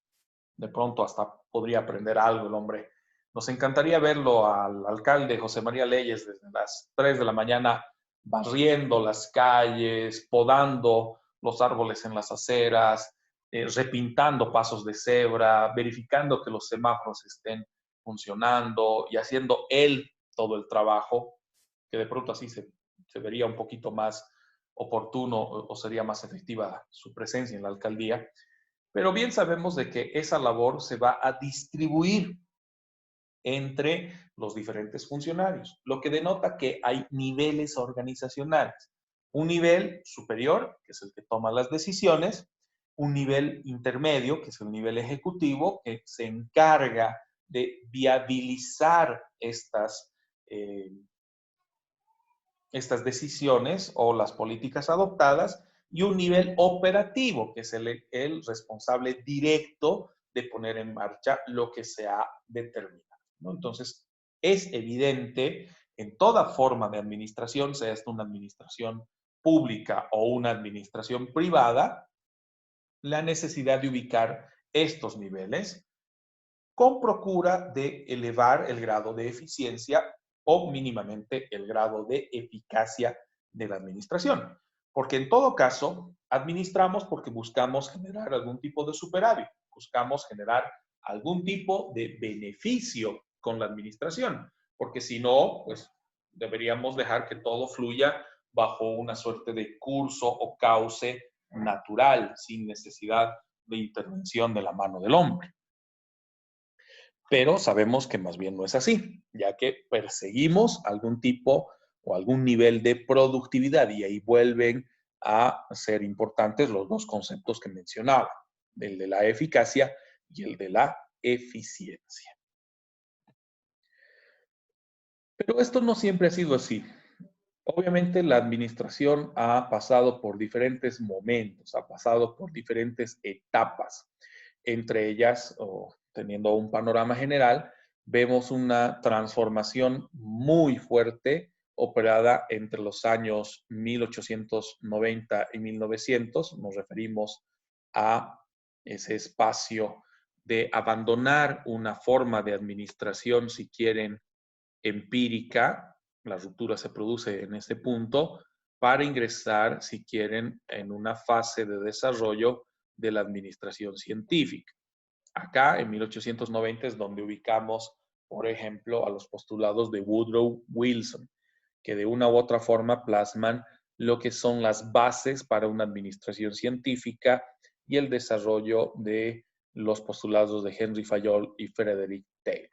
de pronto hasta podría aprender algo el hombre, nos encantaría verlo al alcalde José María Leyes desde las 3 de la mañana barriendo las calles, podando los árboles en las aceras, repintando pasos de cebra, verificando que los semáforos estén funcionando y haciendo él todo el trabajo, que de pronto así se vería un poquito más oportuno o sería más efectiva su presencia en la alcaldía. Pero bien sabemos de que esa labor se va a distribuir entre los diferentes funcionarios, lo que denota que hay niveles organizacionales. Un nivel superior, que es el que toma las decisiones, un nivel intermedio, que es el nivel ejecutivo, que se encarga de viabilizar estas decisiones o las políticas adoptadas, y un nivel operativo, que es el responsable directo de poner en marcha lo que se ha determinado, ¿no? Entonces, es evidente en toda forma de administración, sea esta una administración pública o una administración privada, la necesidad de ubicar estos niveles con procura de elevar el grado de eficiencia o mínimamente el grado de eficacia de la administración. Porque en todo caso, administramos porque buscamos generar algún tipo de superávit, buscamos generar algún tipo de beneficio con la administración, porque si no, pues deberíamos dejar que todo fluya bajo una suerte de curso o cauce natural, sin necesidad de intervención de la mano del hombre. Pero sabemos que más bien no es así, ya que perseguimos algún tipo o algún nivel de productividad, y ahí vuelven a ser importantes los dos conceptos que mencionaba, el de la eficacia y el de la eficiencia. Pero esto no siempre ha sido así. Obviamente la administración ha pasado por diferentes momentos, ha pasado por diferentes etapas. Entre ellas, o teniendo un panorama general, vemos una transformación muy fuerte operada entre los años 1890 y 1900. Nos referimos a ese espacio de abandonar una forma de administración, si quieren, empírica. La ruptura se produce en ese punto, para ingresar, si quieren, en una fase de desarrollo de la administración científica. Acá, en 1890, es donde ubicamos, por ejemplo, a los postulados de Woodrow Wilson, que de una u otra forma plasman lo que son las bases para una administración científica y el desarrollo de los postulados de Henry Fayol y Frederick Taylor.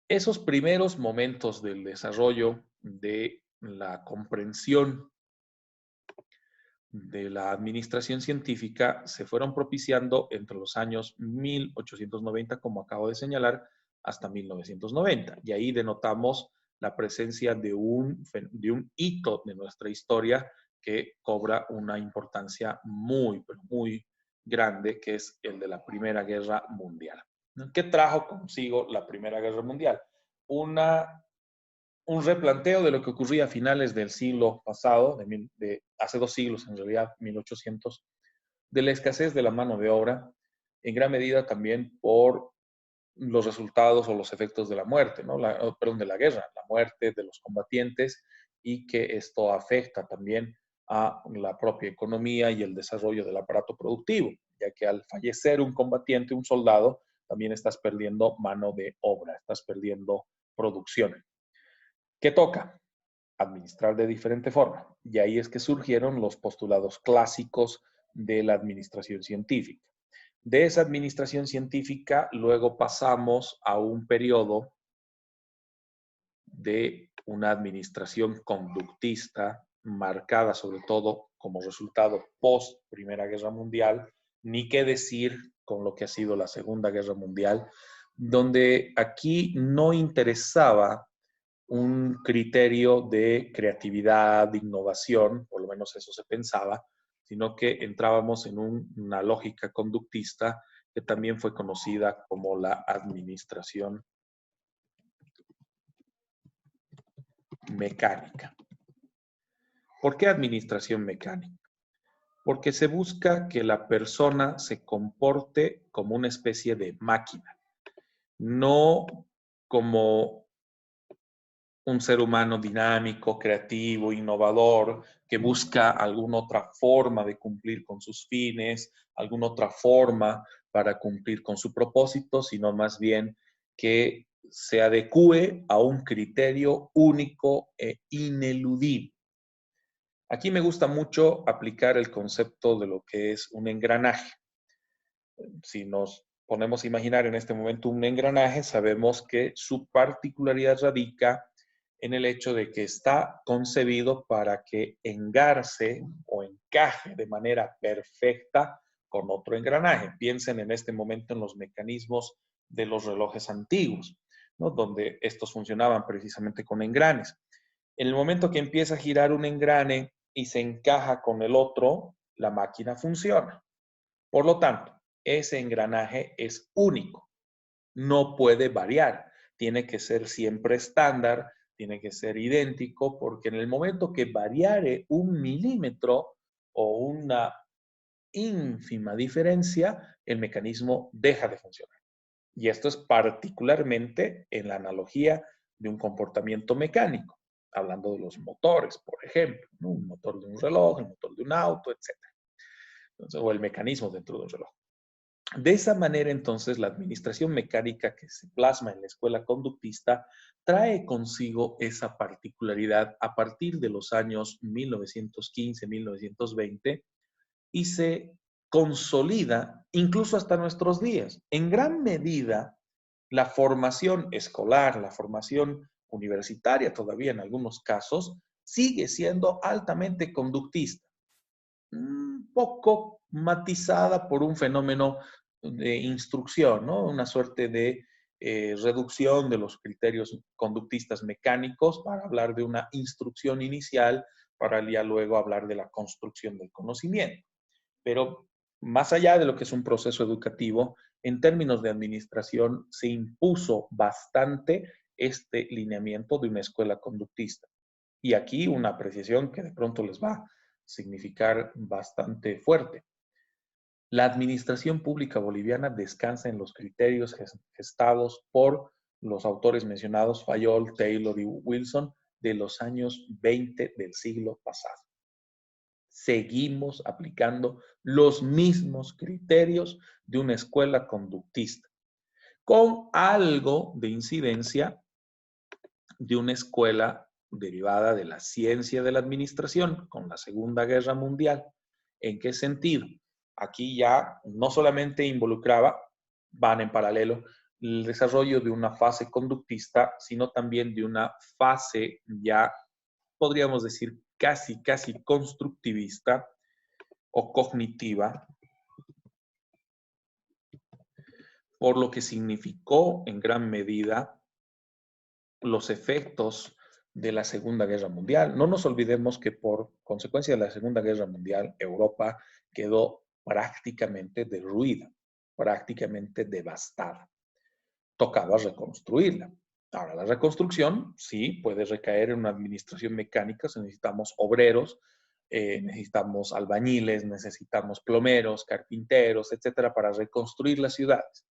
Esos primeros momentos del desarrollo de la comprensión de la administración científica se fueron propiciando entre los años 1890, como acabo de señalar, hasta 1990. Y ahí denotamos la presencia de un hito de nuestra historia que cobra una importancia muy, pero muy grande, que es el de la Primera Guerra Mundial. ¿Qué trajo consigo la Primera Guerra Mundial? Un replanteo de lo que ocurría a finales del siglo pasado, de hace 2 siglos en realidad, 1800, de la escasez de la mano de obra, en gran medida también por los resultados o los efectos de la muerte, ¿no? De la guerra, la muerte de los combatientes, y que esto afecta también a la propia economía y el desarrollo del aparato productivo, ya que al fallecer un combatiente, un soldado, también estás perdiendo mano de obra, estás perdiendo producción. ¿Qué toca? Administrar de diferente forma. Y ahí es que surgieron los postulados clásicos de la administración científica. De esa administración científica luego pasamos a un periodo de una administración conductista marcada sobre todo como resultado post Primera Guerra Mundial, ni qué decir con lo que ha sido la Segunda Guerra Mundial, donde aquí no interesaba un criterio de creatividad, de innovación, por lo menos eso se pensaba, sino que entrábamos en una lógica conductista que también fue conocida como la administración mecánica. ¿Por qué administración mecánica? Porque se busca que la persona se comporte como una especie de máquina, no como un ser humano dinámico, creativo, innovador, que busca alguna otra forma de cumplir con sus fines, alguna otra forma para cumplir con su propósito, sino más bien que se adecue a un criterio único e ineludible. Aquí me gusta mucho aplicar el concepto de lo que es un engranaje. Si nos ponemos a imaginar en este momento un engranaje, sabemos que su particularidad radica en el hecho de que está concebido para que engarce o encaje de manera perfecta con otro engranaje. Piensen en este momento en los mecanismos de los relojes antiguos, ¿no? Donde estos funcionaban precisamente con engranes. En el momento que empieza a girar un engrane y se encaja con el otro, la máquina funciona. Por lo tanto, ese engranaje es único, no puede variar, tiene que ser siempre estándar, tiene que ser idéntico, porque en el momento que variare 1 milímetro o una ínfima diferencia, el mecanismo deja de funcionar. Y esto es particularmente en la analogía de un comportamiento mecánico, hablando de los motores, por ejemplo, ¿no? Un motor de un reloj, el motor de un auto, etc. Entonces, o el mecanismo dentro de un reloj. De esa manera, entonces, la administración mecánica que se plasma en la escuela conductista trae consigo esa particularidad a partir de los años 1915-1920 y se consolida incluso hasta nuestros días. En gran medida, la formación escolar, la formación universitaria todavía en algunos casos, sigue siendo altamente conductista, un poco matizada por un fenómeno de instrucción, ¿no? Una suerte de reducción de los criterios conductistas mecánicos para hablar de una instrucción inicial, para ya luego hablar de la construcción del conocimiento. Pero más allá de lo que es un proceso educativo, en términos de administración se impuso bastante este lineamiento de una escuela conductista. Y aquí una apreciación que de pronto les va a significar bastante fuerte. La administración pública boliviana descansa en los criterios gestados por los autores mencionados, Fayol, Taylor y Wilson, de los años 20 del siglo pasado. Seguimos aplicando los mismos criterios de una escuela conductista, con algo de incidencia de una escuela derivada de la ciencia de la administración con la Segunda Guerra Mundial. ¿En qué sentido? Aquí ya no solamente involucraba, van en paralelo, el desarrollo de una fase conductista, sino también de una fase ya, podríamos decir, casi constructivista o cognitiva, por lo que significó en gran medida los efectos de la Segunda Guerra Mundial. No nos olvidemos que por consecuencia de la Segunda Guerra Mundial, Europa quedó prácticamente derruida, prácticamente devastada. Tocaba reconstruirla. Ahora, la reconstrucción sí puede recaer en una administración mecánica, necesitamos obreros, necesitamos albañiles, necesitamos plomeros, carpinteros, etcétera, para reconstruir las ciudades.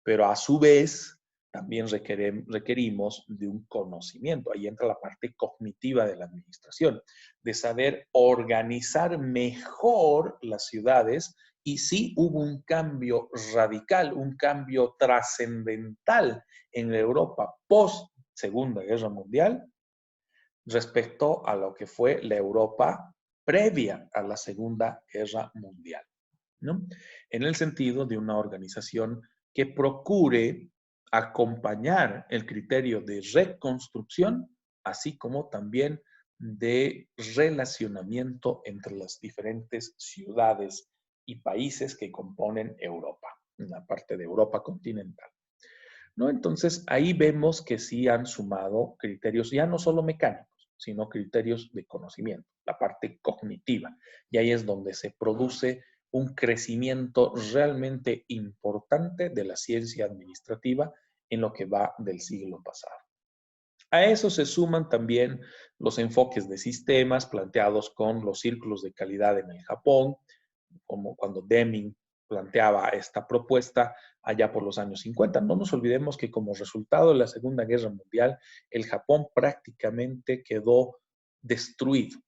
Pero a su vez, también requerimos de un conocimiento. Ahí entra la parte cognitiva de la administración, de saber organizar mejor las ciudades. Y sí hubo un cambio radical, un cambio trascendental en la Europa post Segunda Guerra Mundial respecto a lo que fue la Europa previa a la Segunda Guerra Mundial, ¿no? En el sentido de una organización que procure acompañar el criterio de reconstrucción, así como también de relacionamiento entre las diferentes ciudades y países que componen Europa, la parte de Europa continental, ¿no? Entonces, ahí vemos que sí han sumado criterios ya no solo mecánicos, sino criterios de conocimiento, la parte cognitiva. Y ahí es donde se produce un crecimiento realmente importante de la ciencia administrativa en lo que va del siglo pasado. A eso se suman también los enfoques de sistemas planteados con los círculos de calidad en el Japón, como cuando Deming planteaba esta propuesta allá por los años 50. No nos olvidemos que como resultado de la Segunda Guerra Mundial, el Japón prácticamente quedó destruido,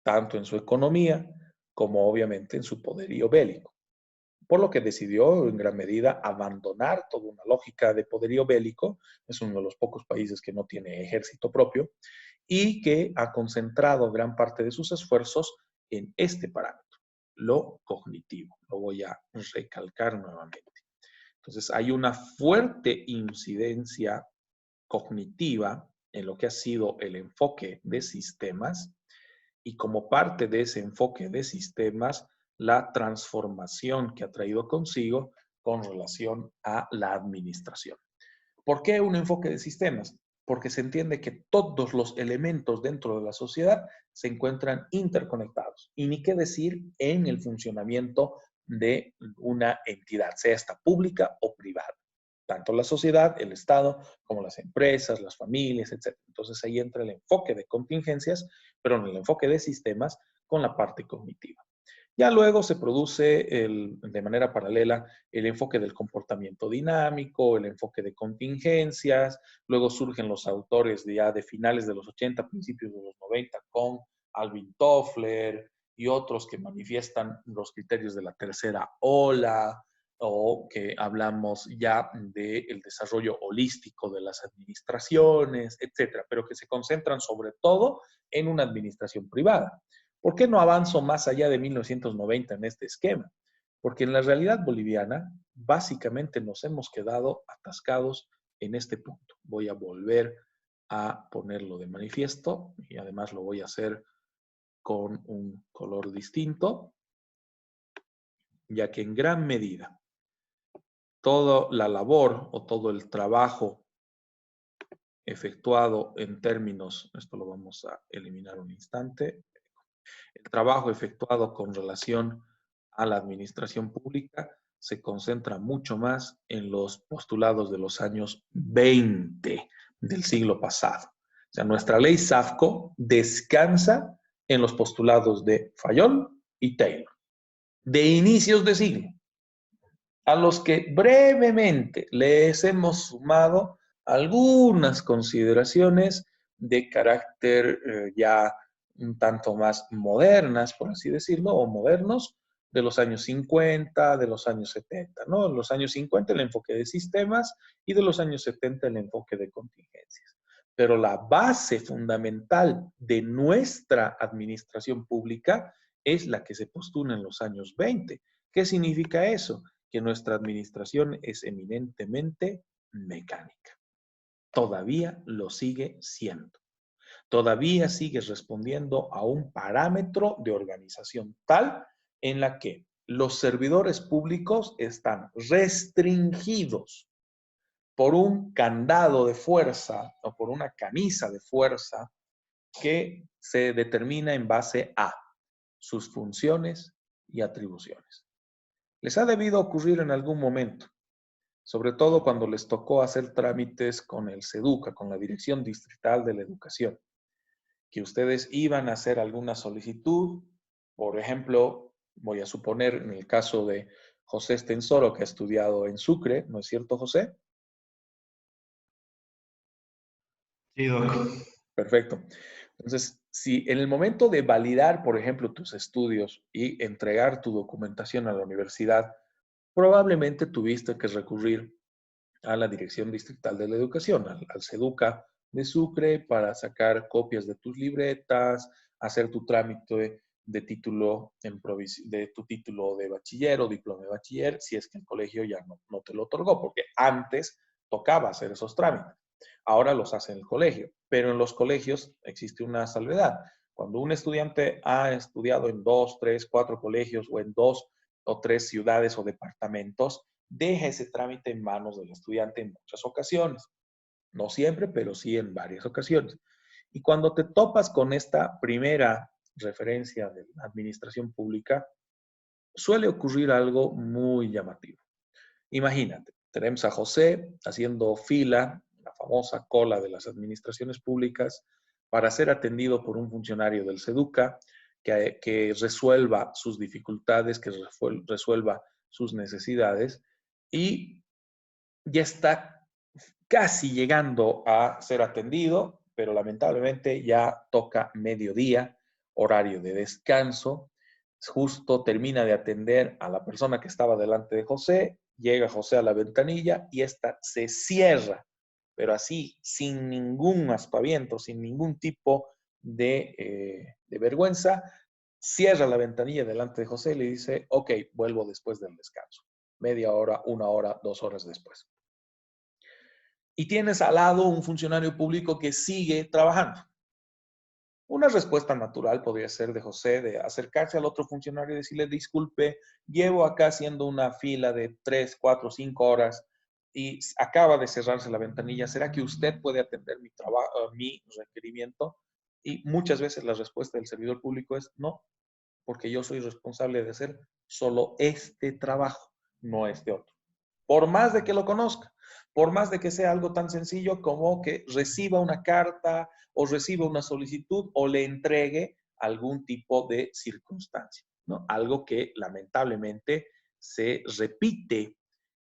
tanto en su economía como obviamente en su poderío bélico, por lo que decidió en gran medida abandonar toda una lógica de poderío bélico. Es uno de los pocos países que no tiene ejército propio y que ha concentrado gran parte de sus esfuerzos en este parámetro, lo cognitivo. Lo voy a recalcar nuevamente. Entonces, hay una fuerte incidencia cognitiva en lo que ha sido el enfoque de sistemas y como parte de ese enfoque de sistemas, la transformación que ha traído consigo con relación a la administración. ¿Por qué un enfoque de sistemas? Porque se entiende que todos los elementos dentro de la sociedad se encuentran interconectados. Y ni qué decir en el funcionamiento de una entidad, sea esta pública o privada. Tanto la sociedad, el Estado, como las empresas, las familias, etc. Entonces ahí entra el enfoque de contingencias, pero en el enfoque de sistemas con la parte cognitiva. Ya luego se produce de manera paralela el enfoque del comportamiento dinámico, el enfoque de contingencias, luego surgen los autores ya de finales de los 80, principios de los 90 con Alvin Toffler y otros que manifiestan los criterios de la tercera ola o que hablamos ya del desarrollo holístico de las administraciones, etcétera, pero que se concentran sobre todo en una administración privada. ¿Por qué no avanzo más allá de 1990 en este esquema? Porque en la realidad boliviana, básicamente nos hemos quedado atascados en este punto. Voy a volver a ponerlo de manifiesto y además lo voy a hacer con un color distinto, ya que en gran medida toda la labor o todo el trabajo efectuado en términos, esto lo vamos a eliminar un instante, el trabajo efectuado con relación a la administración pública se concentra mucho más en los postulados de los años 20 del siglo pasado. O sea, nuestra ley SAFCO descansa en los postulados de Fayol y Taylor, de inicios de siglo, a los que brevemente les hemos sumado algunas consideraciones de carácter ya un tanto más modernas, por así decirlo, o modernos, de los años 50, de los años 70, ¿no? En los años 50 el enfoque de sistemas y de los años 70 el enfoque de contingencias. Pero la base fundamental de nuestra administración pública es la que se postula en los años 20. ¿Qué significa eso? Que nuestra administración es eminentemente mecánica. Todavía lo sigue siendo. Todavía sigue respondiendo a un parámetro de organización tal en la que los servidores públicos están restringidos por un candado de fuerza o por una camisa de fuerza que se determina en base a sus funciones y atribuciones. Les ha debido ocurrir en algún momento, sobre todo cuando les tocó hacer trámites con el SEDUCA, con la Dirección Distrital de la Educación, que ustedes iban a hacer alguna solicitud, por ejemplo, voy a suponer en el caso de José Estensoro, que ha estudiado en Sucre, ¿no es cierto, José? Sí, Doc. Perfecto. Entonces, si en el momento de validar, por ejemplo, tus estudios y entregar tu documentación a la universidad, probablemente tuviste que recurrir a la Dirección Distrital de la Educación, al SEDUCA de Sucre, para sacar copias de tus libretas, hacer tu trámite de título de tu título de bachiller o diploma de bachiller, si es que el colegio ya no te lo otorgó, porque antes tocaba hacer esos trámites. Ahora los hace en el colegio, pero en los colegios existe una salvedad. Cuando un estudiante ha estudiado en 2, 3, 4 colegios o en 2 o 3 ciudades o departamentos, deja ese trámite en manos del estudiante en muchas ocasiones. No siempre, pero sí en varias ocasiones. Y cuando te topas con esta primera referencia de la administración pública, suele ocurrir algo muy llamativo. Imagínate, tenemos a José haciendo fila, la famosa cola de las administraciones públicas, para ser atendido por un funcionario del SEDUCA que resuelva sus dificultades, que resuelva sus necesidades, y ya está casi llegando a ser atendido, pero lamentablemente ya toca mediodía, horario de descanso. Justo termina de atender a la persona que estaba delante de José, llega José a la ventanilla y esta se cierra, pero así, sin ningún aspaviento, sin ningún tipo de vergüenza, cierra la ventanilla delante de José y le dice, ok, vuelvo después del descanso. Media hora, 1 hora, 2 horas después. Y tienes al lado un funcionario público que sigue trabajando. Una respuesta natural podría ser de José de acercarse al otro funcionario y decirle, disculpe, llevo acá haciendo una fila de 3, 4, 5 horas y acaba de cerrarse la ventanilla. ¿Será que usted puede atender mi requerimiento? Y muchas veces la respuesta del servidor público es no, porque yo soy responsable de hacer solo este trabajo, no este otro. Por más de que lo conozca, por más de que sea algo tan sencillo como que reciba una carta o reciba una solicitud o le entregue algún tipo de circunstancia, ¿no? Algo que lamentablemente se repite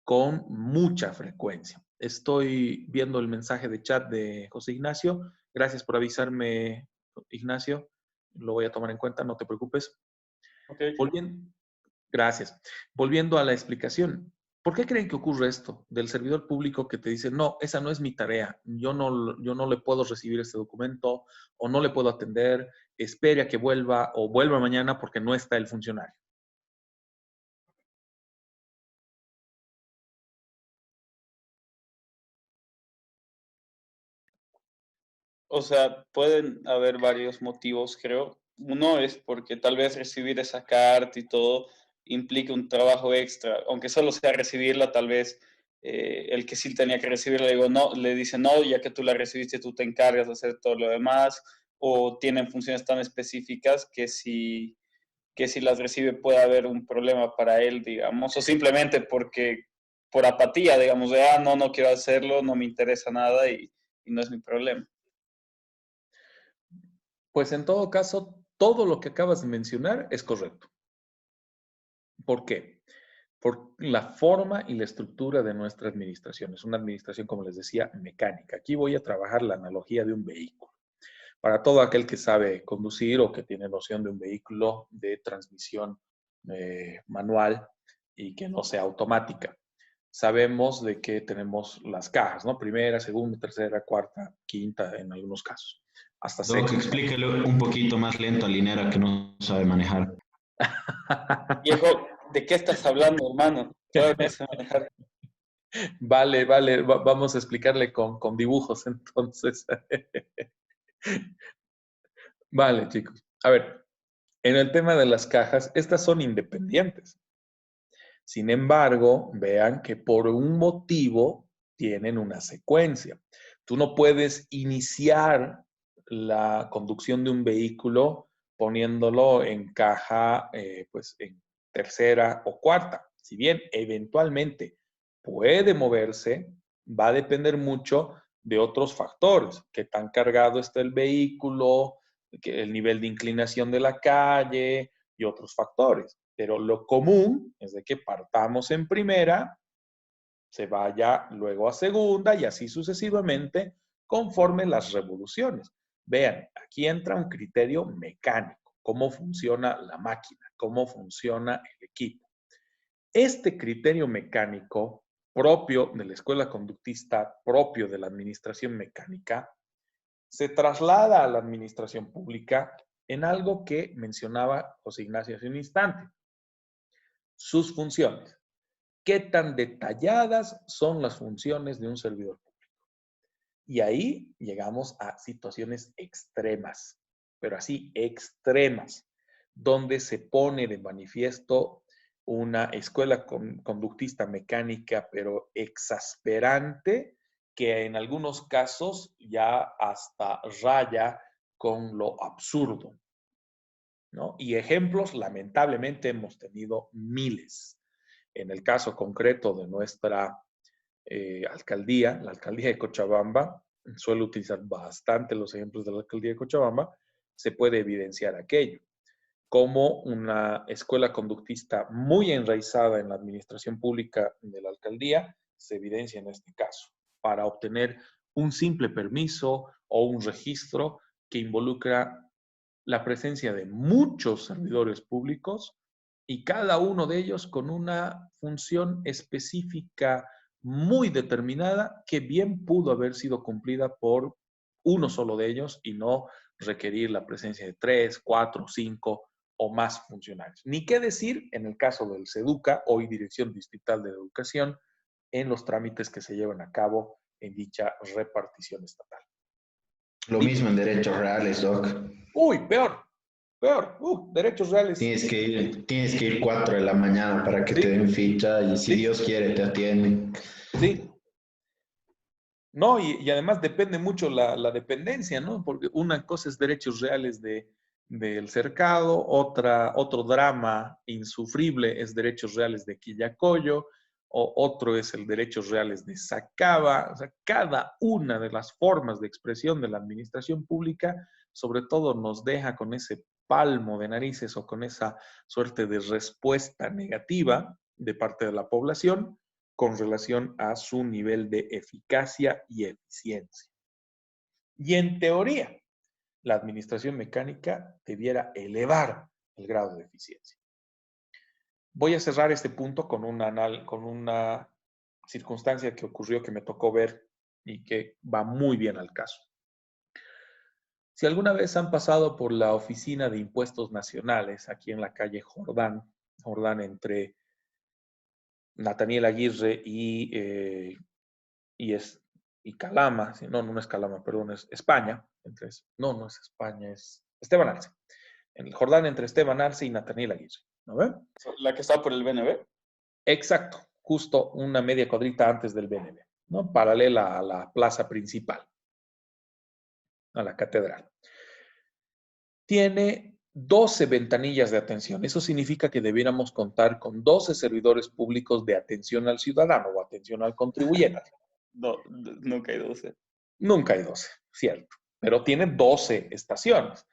con mucha frecuencia. Estoy viendo el mensaje de chat de José Ignacio. Gracias por avisarme, Ignacio. Lo voy a tomar en cuenta, no te preocupes. Okay. Gracias. Volviendo a la explicación, ¿por qué creen que ocurre esto del servidor público que te dice, no, esa no es mi tarea, yo no le puedo recibir este documento o no le puedo atender, espere a que vuelva o vuelva mañana porque no está el funcionario? O sea, pueden haber varios motivos, creo. Uno es porque tal vez recibir esa carta y todo implique un trabajo extra, aunque solo sea recibirla, tal vez el que sí tenía que recibirla le dice no, ya que tú la recibiste, tú te encargas de hacer todo lo demás, o tienen funciones tan específicas que si las recibe puede haber un problema para él, digamos, o simplemente porque por apatía, digamos, de, no quiero hacerlo, no me interesa nada y no es mi problema. Pues en todo caso, todo lo que acabas de mencionar es correcto. ¿Por qué? Por la forma y la estructura de nuestra administración. Es una administración, como les decía, mecánica. Aquí voy a trabajar la analogía de un vehículo. para todo aquel que sabe conducir o que tiene noción de un vehículo de transmisión manual y que no sea automática. Sabemos de que tenemos las cajas, ¿no? Primera, segunda, tercera, cuarta, quinta en algunos casos, hasta Doc, sexta. explícale un poquito más lento a Linera que no sabe manejar. Viejo, ¿de qué estás hablando, hermano? Todavía no sé manejar. Vale, vale, vamos a explicarle con dibujos entonces. Vale, chicos. A ver, en el tema de las cajas, estas son independientes. Sin embargo, vean que por un motivo tienen una secuencia. Tú no puedes iniciar la conducción de un vehículo poniéndolo en caja, pues en tercera o cuarta. Si bien eventualmente puede moverse, va a depender mucho de otros factores, qué tan cargado está el vehículo, el nivel de inclinación de la calle y otros factores. Pero lo común es de que partamos en primera, se vaya luego a segunda y así sucesivamente conforme las revoluciones. Vean, aquí entra un criterio mecánico, cómo funciona la máquina, cómo funciona el equipo. Este criterio mecánico propio de la escuela conductista, propio de la administración mecánica, se traslada a la administración pública en algo que mencionaba José Ignacio hace un instante. Sus funciones. ¿Qué tan detalladas son las funciones de un servidor público? Y ahí llegamos a situaciones extremas, pero así extremas, donde se pone de manifiesto una escuela conductista mecánica, pero exasperante, que en algunos casos ya hasta raya con lo absurdo, ¿no? Y ejemplos, lamentablemente, hemos tenido miles. En el caso concreto de nuestra alcaldía, la alcaldía de Cochabamba, suelo utilizar bastante los ejemplos de la alcaldía de Cochabamba, se puede evidenciar aquello, como una escuela conductista muy enraizada en la administración pública de la alcaldía se evidencia en este caso, para obtener un simple permiso o un registro que involucra la presencia de muchos servidores públicos y cada uno de ellos con una función específica muy determinada que bien pudo haber sido cumplida por uno solo de ellos y no requerir la presencia de 3, 4, 5 o más funcionarios. Ni qué decir en el caso del SEDUCA, hoy Dirección Distrital de Educación, en los trámites que se llevan a cabo en dicha repartición estatal. Lo mismo en derechos reales, Doc. Uy, peor, peor. Derechos reales. Tienes que ir 4 de la mañana para que Sí. te den ficha y si Sí. Dios quiere te atienden. Sí. No, y además depende mucho la dependencia, ¿no? Porque una cosa es derechos reales del cercado, otro drama insufrible es derechos reales de Quillacollo, o otro es el derechos reales de Sacaba. O sea, cada una de las formas de expresión de la administración pública, sobre todo nos deja con ese palmo de narices o con esa suerte de respuesta negativa de parte de la población con relación a su nivel de eficacia y eficiencia. Y en teoría, la administración mecánica debiera elevar el grado de eficiencia. Voy a cerrar este punto con una circunstancia que ocurrió que me tocó ver y que va muy bien al caso. Si alguna vez han pasado por la oficina de impuestos nacionales aquí en la calle Jordán entre Nathaniel Aguirre y Calama, no es Calama, perdón, es España, no es España, es Esteban Arce. En el Jordán entre Esteban Arce y Nathaniel Aguirre, ¿no ven? La que está por el BNB. Exacto, justo una media cuadrita antes del BNB, ¿no? Paralela a la plaza principal, a la catedral. Tiene 12 ventanillas de atención. Eso significa que debiéramos contar con 12 servidores públicos de atención al ciudadano o atención al contribuyente. No, nunca hay 12. Nunca hay 12, cierto, pero tiene 12 estaciones,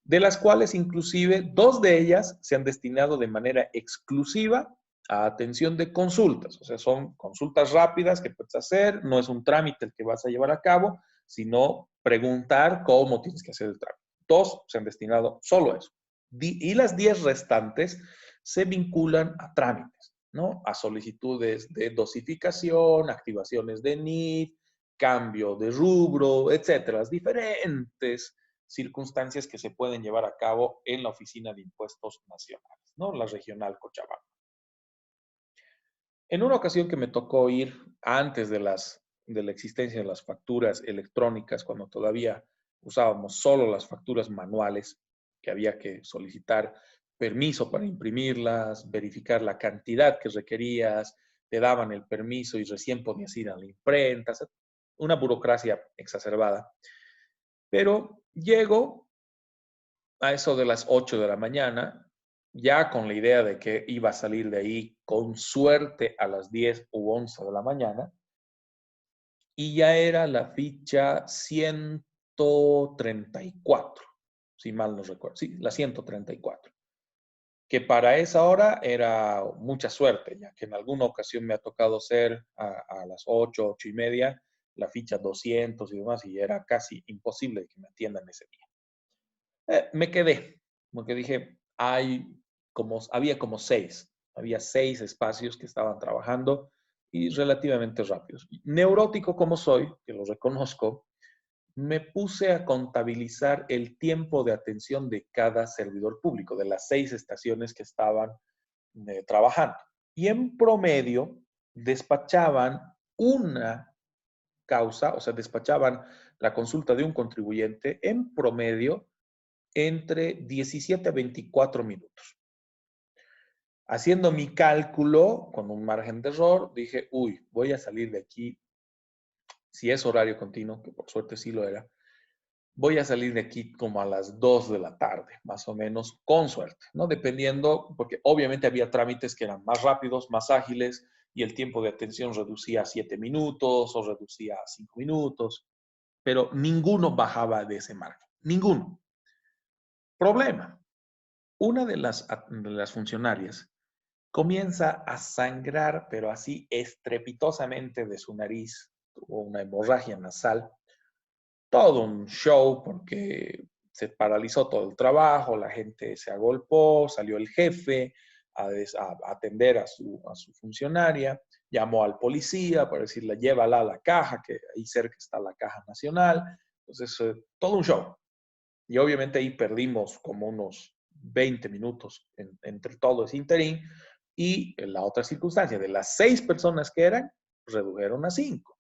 de las cuales inclusive 2 de ellas se han destinado de manera exclusiva a atención de consultas. O sea, son consultas rápidas que puedes hacer, no es un trámite el que vas a llevar a cabo, sino preguntar cómo tienes que hacer el trámite. 2 se han destinado solo a eso. Y las 10 restantes se vinculan a trámites, ¿no? A solicitudes de dosificación, activaciones de NIF, cambio de rubro, etcétera. Las diferentes circunstancias que se pueden llevar a cabo en la Oficina de Impuestos Nacionales, ¿no? La regional Cochabamba. En una ocasión que me tocó ir antes de la existencia de las facturas electrónicas, cuando todavía usábamos solo las facturas manuales, que había que solicitar permiso para imprimirlas, verificar la cantidad que requerías, te daban el permiso y recién podías ir a la imprenta, una burocracia exacerbada. Pero llego a eso de las 8 de la mañana, ya con la idea de que iba a salir de ahí con suerte a las 10 u 11 de la mañana, y ya era la ficha 134, si mal no recuerdo. Sí, la 134. Que para esa hora era mucha suerte, ya que en alguna ocasión me ha tocado ser a las 8, 8 y media, la ficha 200 y demás, y era casi imposible que me atiendan ese día. Me quedé, porque dije, había como 6, había 6 espacios que estaban trabajando y relativamente rápidos. Neurótico como soy, que lo reconozco, me puse a contabilizar el tiempo de atención de cada servidor público, de las 6 estaciones que estaban trabajando. Y en promedio despachaban una causa, o sea, despachaban la consulta de un contribuyente en promedio entre 17 a 24 minutos. Haciendo mi cálculo con un margen de error, dije, uy, voy a salir de aquí, si es horario continuo, que por suerte sí lo era, voy a salir de aquí como a las 2 de la tarde, más o menos, con suerte, ¿no? Dependiendo, porque obviamente había trámites que eran más rápidos, más ágiles, y el tiempo de atención reducía a 7 minutos o reducía a 5 minutos, pero ninguno bajaba de ese margen, ninguno. Problema. Una de las funcionarias comienza a sangrar, pero así estrepitosamente de su nariz, tuvo una hemorragia nasal, todo un show porque se paralizó todo el trabajo, la gente se agolpó, salió el jefe a atender a su funcionaria, llamó al policía para decirle, llévala a la caja, que ahí cerca está la caja nacional. Entonces, todo un show. Y obviamente ahí perdimos como unos 20 minutos entre todo ese interín. Y en la otra circunstancia, de las 6 personas que eran, redujeron a 5.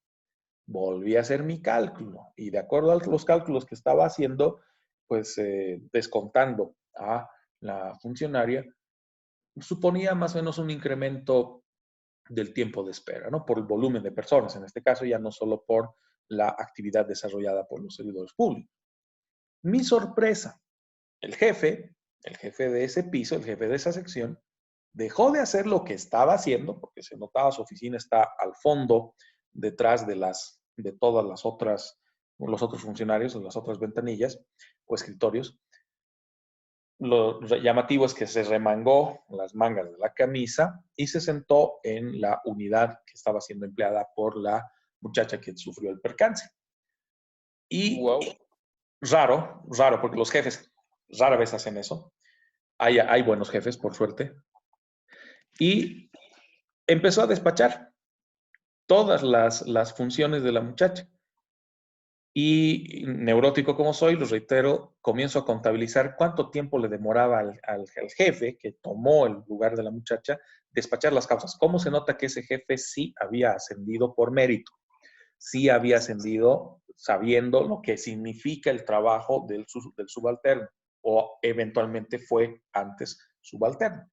Volví a hacer mi cálculo y de acuerdo a los cálculos que estaba haciendo, pues descontando a la funcionaria, suponía más o menos un incremento del tiempo de espera, ¿no? Por el volumen de personas, en este caso ya no solo por la actividad desarrollada por los servidores públicos. Mi sorpresa, el jefe de ese piso, el jefe de esa sección, dejó de hacer lo que estaba haciendo, porque se notaba su oficina está al fondo, detrás de todas los otros funcionarios, de las otras ventanillas o escritorios. Lo llamativo es que se remangó las mangas de la camisa y se sentó en la unidad que estaba siendo empleada por la muchacha que sufrió el percance. Y wow, raro, porque los jefes rara vez hacen eso. Hay buenos jefes, por suerte. Y empezó a despachar todas las funciones de la muchacha. Y neurótico como soy, lo reitero, comienzo a contabilizar cuánto tiempo le demoraba al jefe que tomó el lugar de la muchacha despachar las causas. ¿Cómo se nota que ese jefe sí había ascendido por mérito? Sí había ascendido sabiendo lo que significa el trabajo del subalterno o eventualmente fue antes subalterno.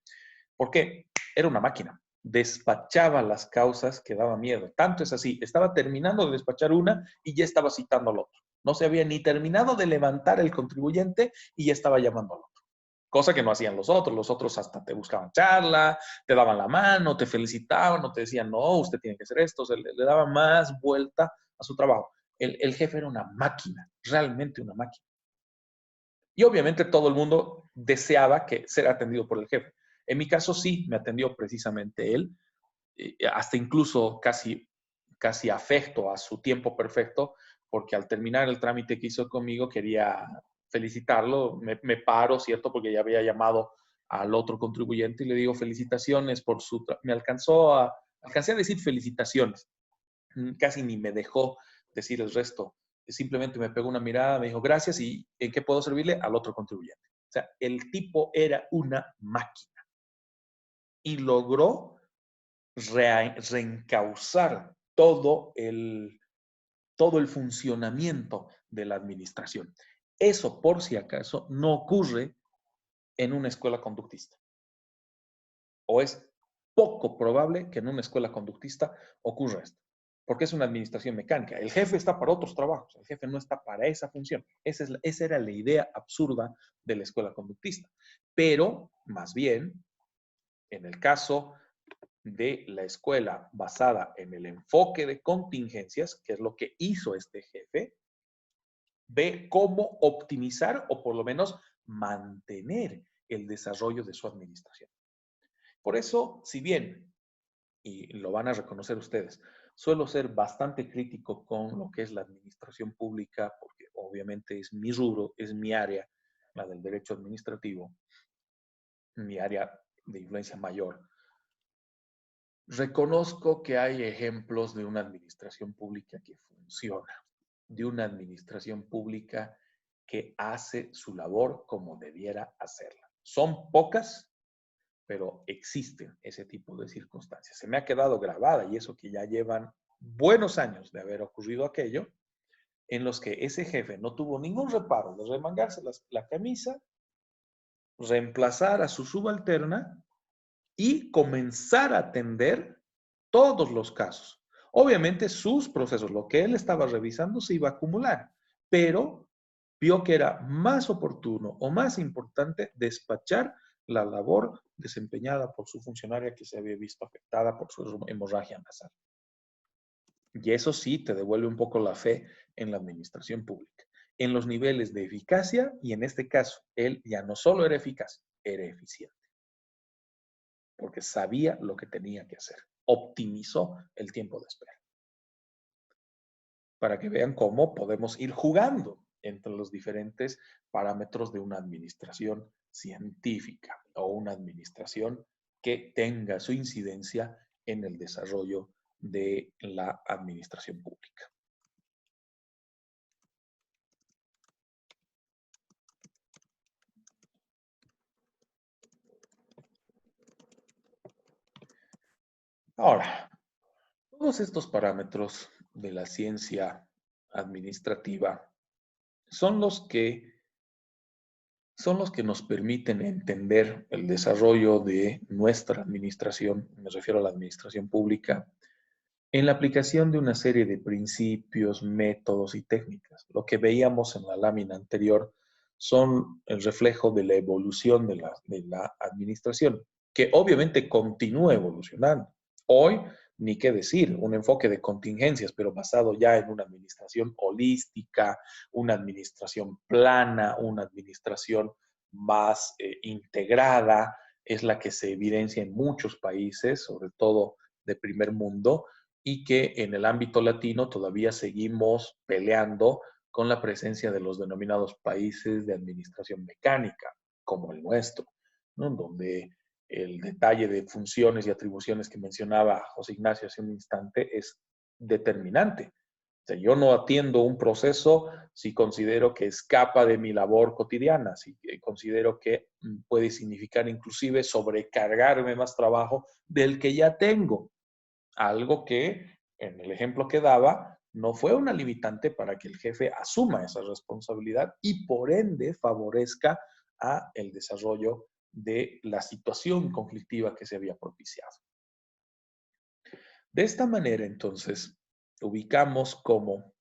¿Por qué? Era una máquina. Despachaba las causas que daba miedo. Tanto es así, estaba terminando de despachar una y ya estaba citando al otro. No se había ni terminado de levantar el contribuyente y ya estaba llamando al otro. Cosa que no hacían los otros. Los otros hasta te buscaban charla, te daban la mano, te felicitaban, o te decían, no, usted tiene que hacer esto. Se le daba más vuelta a su trabajo. El jefe era una máquina, realmente una máquina. Y obviamente todo el mundo deseaba ser atendido por el jefe. En mi caso sí, me atendió precisamente él, hasta incluso casi casi afecto a su tiempo perfecto, porque al terminar el trámite que hizo conmigo quería felicitarlo, me paro, ¿cierto? Porque ya había llamado al otro contribuyente y le digo felicitaciones por su... Me alcancé a decir felicitaciones, casi ni me dejó decir el resto, simplemente me pegó una mirada, me dijo gracias y ¿en qué puedo servirle? Al otro contribuyente. O sea, el tipo era una máquina y logró reencauzar todo el funcionamiento de la administración. Eso, por si acaso, no ocurre en una escuela conductista. O es poco probable que en una escuela conductista ocurra esto. Porque es una administración mecánica. El jefe está para otros trabajos. El jefe no está para esa función. Esa era la idea absurda de la escuela conductista. Pero, más bien, en el caso de la escuela basada en el enfoque de contingencias, que es lo que hizo este jefe, ve cómo optimizar o por lo menos mantener el desarrollo de su administración. Por eso, si bien, y lo van a reconocer ustedes, suelo ser bastante crítico con lo que es la administración pública, porque obviamente es mi rubro, es mi área, la del derecho administrativo, mi área de influencia mayor. Reconozco que hay ejemplos de una administración pública que funciona, de una administración pública que hace su labor como debiera hacerla. Son pocas, pero existen ese tipo de circunstancias. Se me ha quedado grabada, y eso que ya llevan buenos años de haber ocurrido aquello, en los que ese jefe no tuvo ningún reparo de remangarse la camisa, reemplazar a su subalterna y comenzar a atender todos los casos. Obviamente sus procesos, lo que él estaba revisando se iba a acumular, pero vio que era más oportuno o más importante despachar la labor desempeñada por su funcionaria que se había visto afectada por su hemorragia nasal. Y eso sí te devuelve un poco la fe en la administración pública, en los niveles de eficacia, y en este caso, él ya no solo era eficaz, era eficiente, porque sabía lo que tenía que hacer. Optimizó el tiempo de espera. Para que vean cómo podemos ir jugando entre los diferentes parámetros de una administración científica o una administración que tenga su incidencia en el desarrollo de la administración pública. Ahora, todos estos parámetros de la ciencia administrativa son los que nos permiten entender el desarrollo de nuestra administración, me refiero a la administración pública, en la aplicación de una serie de principios, métodos y técnicas. Lo que veíamos en la lámina anterior son el reflejo de la evolución de la administración, que obviamente continúa evolucionando. Hoy, ni qué decir, un enfoque de contingencias, pero basado ya en una administración holística, una administración plana, una administración más integrada, es la que se evidencia en muchos países, sobre todo de primer mundo, y que en el ámbito latino todavía seguimos peleando con la presencia de los denominados países de administración mecánica, como el nuestro, ¿no? Donde el detalle de funciones y atribuciones que mencionaba José Ignacio hace un instante es determinante. O sea, yo no atiendo un proceso si considero que escapa de mi labor cotidiana, si considero que puede significar inclusive sobrecargarme más trabajo del que ya tengo. Algo que, en el ejemplo que daba, no fue una limitante para que el jefe asuma esa responsabilidad y por ende favorezca a el desarrollo de la situación conflictiva que se había propiciado. De esta manera, entonces, ubicamos cómo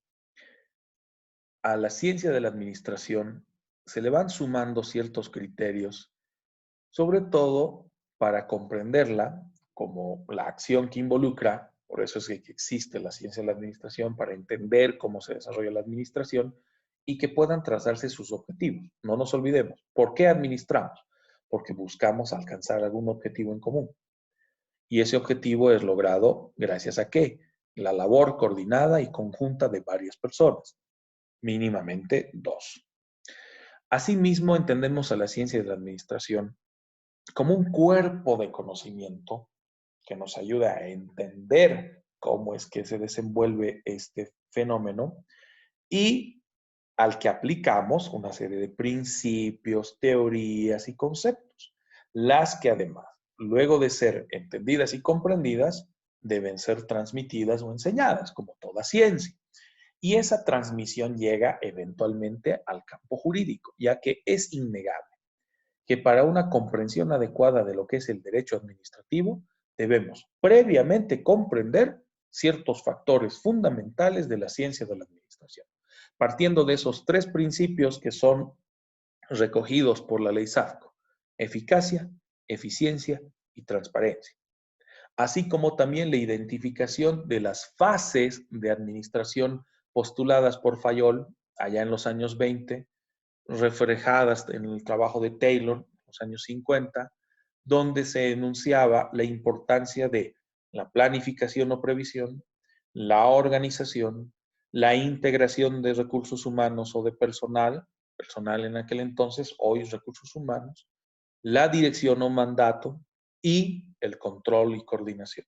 a la ciencia de la administración se le van sumando ciertos criterios, sobre todo para comprenderla como la acción que involucra. Por eso es que existe la ciencia de la administración, para entender cómo se desarrolla la administración y que puedan trazarse sus objetivos. No nos olvidemos, ¿por qué administramos? Porque buscamos alcanzar algún objetivo en común. Y ese objetivo es logrado gracias a ¿qué? la labor coordinada y conjunta de varias personas, mínimamente 2. Asimismo, entendemos a la ciencia de la administración como un cuerpo de conocimiento que nos ayuda a entender cómo es que se desenvuelve este fenómeno y al que aplicamos una serie de principios, teorías y conceptos, las que además, luego de ser entendidas y comprendidas, deben ser transmitidas o enseñadas, como toda ciencia. Y esa transmisión llega eventualmente al campo jurídico, ya que es innegable que para una comprensión adecuada de lo que es el derecho administrativo, debemos previamente comprender ciertos factores fundamentales de la ciencia de la administración, partiendo de esos 3 principios que son recogidos por la ley SAFCO: eficacia, eficiencia y transparencia, así como también la identificación de las fases de administración postuladas por Fayol allá en los años 20, reflejadas en el trabajo de Taylor en los años 50, donde se enunciaba la importancia de la planificación o previsión, la organización, la integración de recursos humanos o de personal en aquel entonces, hoy recursos humanos, la dirección o mandato y el control y coordinación.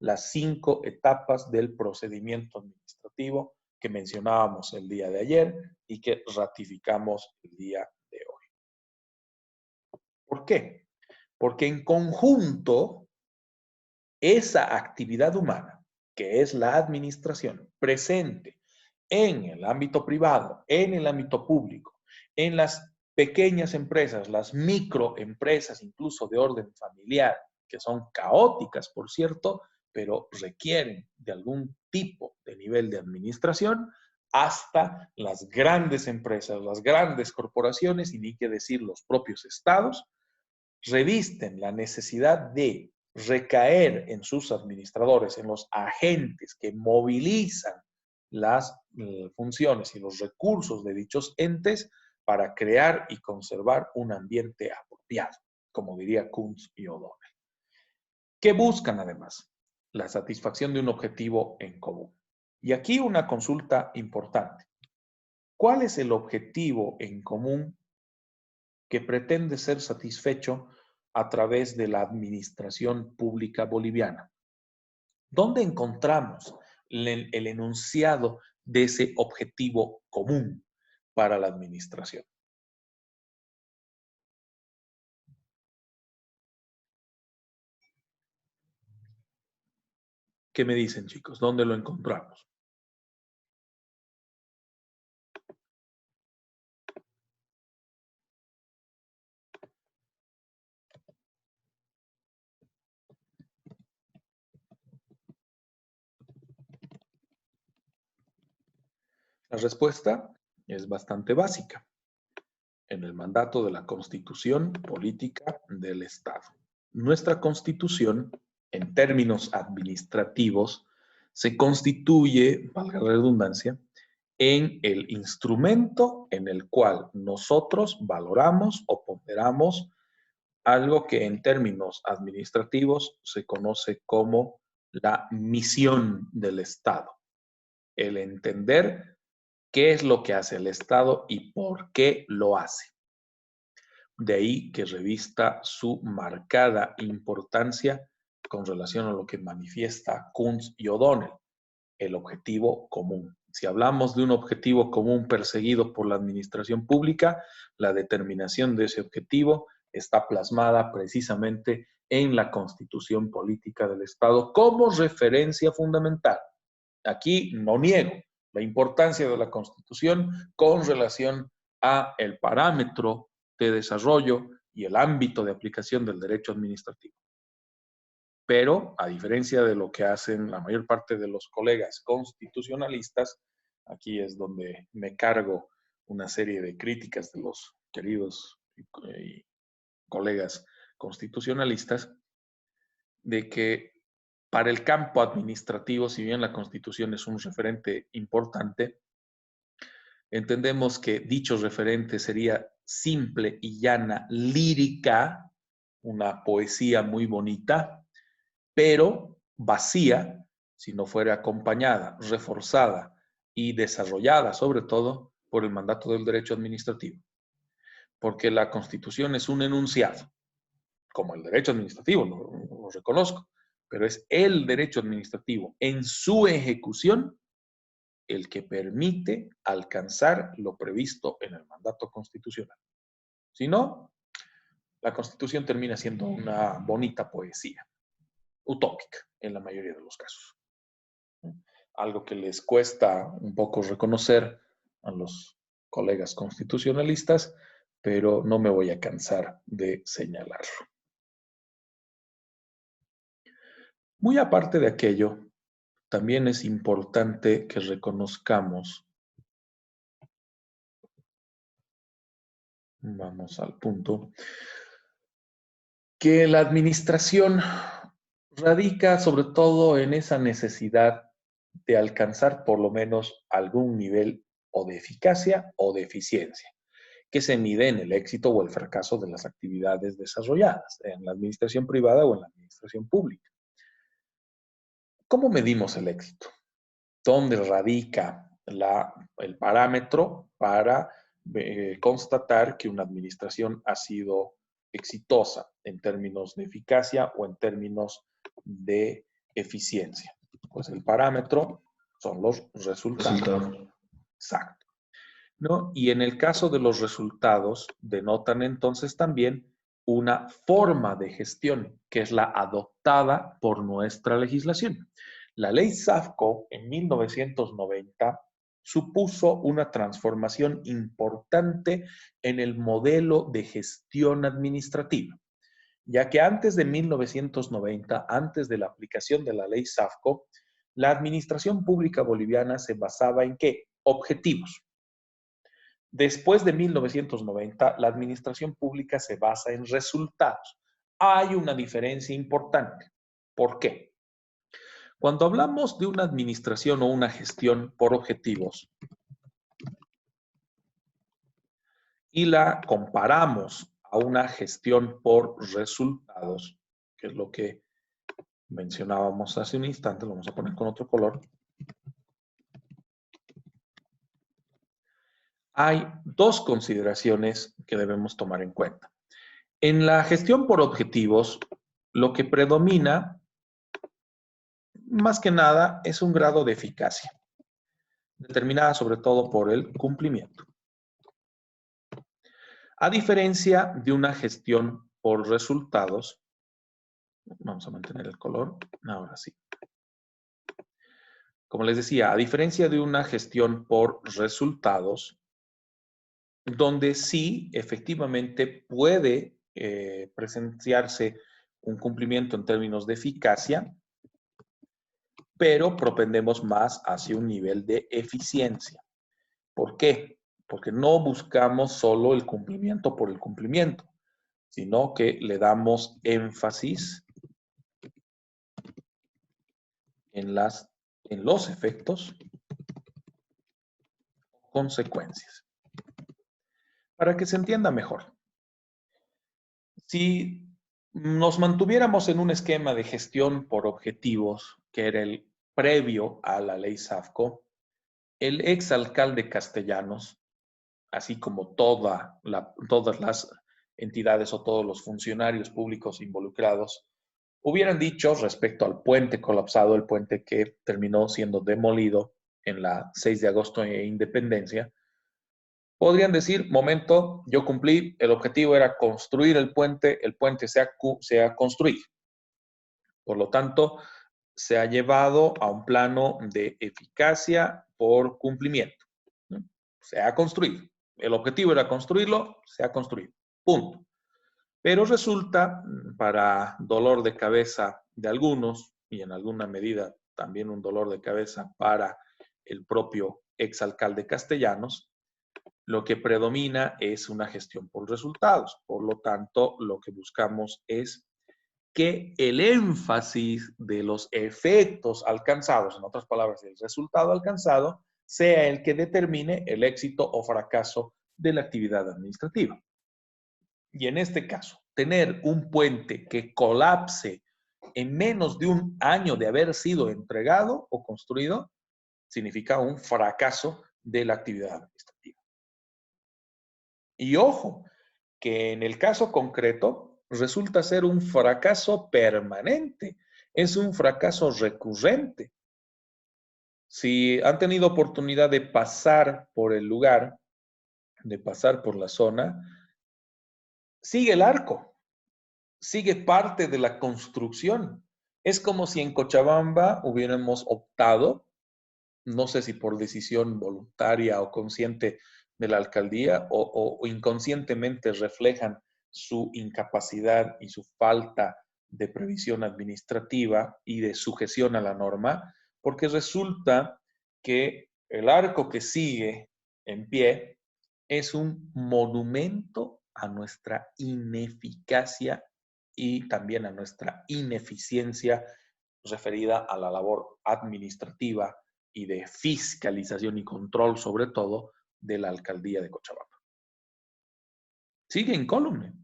Las 5 etapas del procedimiento administrativo que mencionábamos el día de ayer y que ratificamos el día de hoy. ¿Por qué? Porque en conjunto, esa actividad humana, que es la administración, presente en el ámbito privado, en el ámbito público, en las pequeñas empresas, las microempresas, incluso de orden familiar, que son caóticas, por cierto, pero requieren de algún tipo de nivel de administración, hasta las grandes empresas, las grandes corporaciones, y ni qué decir los propios estados, revisten la necesidad de recaer en sus administradores, en los agentes que movilizan las funciones y los recursos de dichos entes para crear y conservar un ambiente apropiado, como diría Kuntz y O'Donnell. ¿Qué buscan además? La satisfacción de un objetivo en común. Y aquí una consulta importante. ¿Cuál es el objetivo en común que pretende ser satisfecho a través de la administración pública boliviana? ¿Dónde encontramos el enunciado de ese objetivo común para la administración? ¿Qué me dicen, chicos? ¿Dónde lo encontramos? La respuesta es bastante básica. En el mandato de la Constitución Política del Estado. Nuestra Constitución, en términos administrativos, se constituye, valga la redundancia, en el instrumento en el cual nosotros valoramos o ponderamos algo que en términos administrativos se conoce como la misión del Estado. El entender qué es lo que hace el Estado y por qué lo hace. De ahí que revista su marcada importancia con relación a lo que manifiesta Kuntz y O'Donnell, el objetivo común. Si hablamos de un objetivo común perseguido por la administración pública, la determinación de ese objetivo está plasmada precisamente en la Constitución Política del Estado como referencia fundamental. Aquí no niego la importancia de la Constitución con relación a el parámetro de desarrollo y el ámbito de aplicación del derecho administrativo. Pero, a diferencia de lo que hacen la mayor parte de los colegas constitucionalistas, aquí es donde me cargo una serie de críticas de los queridos colegas constitucionalistas, de que para el campo administrativo, si bien la Constitución es un referente importante, entendemos que dicho referente sería simple y llana lírica, una poesía muy bonita, pero vacía si no fuera acompañada, reforzada y desarrollada, sobre todo, por el mandato del derecho administrativo. Porque la Constitución es un enunciado, como el derecho administrativo, lo reconozco, pero es el derecho administrativo en su ejecución el que permite alcanzar lo previsto en el mandato constitucional. Si no, la Constitución termina siendo una bonita poesía, utópica en la mayoría de los casos. Algo que les cuesta un poco reconocer a los colegas constitucionalistas, pero no me voy a cansar de señalarlo. Muy aparte de aquello, también es importante que reconozcamos, vamos al punto, que la administración radica sobre todo en esa necesidad de alcanzar por lo menos algún nivel o de eficacia o de eficiencia, que se mide en el éxito o el fracaso de las actividades desarrolladas en la administración privada o en la administración pública. ¿Cómo medimos el éxito? ¿Dónde radica el parámetro para constatar que una administración ha sido exitosa en términos de eficacia o en términos de eficiencia? Pues el parámetro son los resultados. Exacto. ¿No? Y en el caso de los resultados, denotan entonces también una forma de gestión, que es la adoptada por nuestra legislación. La ley SAFCO en 1990 supuso una transformación importante en el modelo de gestión administrativa, ya que antes de 1990, antes de la aplicación de la ley SAFCO, la administración pública boliviana se basaba en ¿qué? Objetivos. Después de 1990, la administración pública se basa en resultados. Hay una diferencia importante. ¿Por qué? Cuando hablamos de una administración o una gestión por objetivos y la comparamos a una gestión por resultados, que es lo que mencionábamos hace un instante, lo vamos a poner con otro color. Hay dos consideraciones que debemos tomar en cuenta. En la gestión por objetivos, lo que predomina, más que nada, es un grado de eficacia, determinada sobre todo por el cumplimiento. A diferencia de una gestión por resultados, vamos a mantener el color, ahora sí. Como les decía, a diferencia de una gestión por resultados, donde sí efectivamente puede presenciarse un cumplimiento en términos de eficacia, pero propendemos más hacia un nivel de eficiencia. ¿Por qué? Porque no buscamos solo el cumplimiento por el cumplimiento, sino que le damos énfasis en los efectos o consecuencias. Para que se entienda mejor, si nos mantuviéramos en un esquema de gestión por objetivos, que era el previo a la ley SAFCO, el exalcalde Castellanos, así como todas las entidades o todos los funcionarios públicos involucrados, hubieran dicho respecto al puente colapsado, el puente que terminó siendo demolido en la 6 de agosto de Independencia, podrían decir, momento, yo cumplí, el objetivo era construir el puente se ha construido. Por lo tanto, se ha llevado a un plano de eficacia por cumplimiento, ¿no? Se ha construido. El objetivo era construirlo, se ha construido. Punto. Pero resulta, para dolor de cabeza de algunos, y en alguna medida también un dolor de cabeza para el propio exalcalde Castellanos, lo que predomina es una gestión por resultados. Por lo tanto, lo que buscamos es que el énfasis de los efectos alcanzados, en otras palabras, el resultado alcanzado, sea el que determine el éxito o fracaso de la actividad administrativa. Y en este caso, tener un puente que colapse en menos de un año de haber sido entregado o construido, significa un fracaso de la actividad administrativa. Y ojo, que en el caso concreto resulta ser un fracaso permanente, es un fracaso recurrente. Si han tenido oportunidad de pasar por el lugar, de pasar por la zona, sigue el arco, sigue parte de la construcción. Es como si en Cochabamba hubiéramos optado, no sé si por decisión voluntaria o consciente de la alcaldía o inconscientemente reflejan su incapacidad y su falta de previsión administrativa y de sujeción a la norma, porque resulta que el arco que sigue en pie es un monumento a nuestra ineficacia y también a nuestra ineficiencia referida a la labor administrativa y de fiscalización y control, sobre todo, de la alcaldía de Cochabamba. Sigue incólume,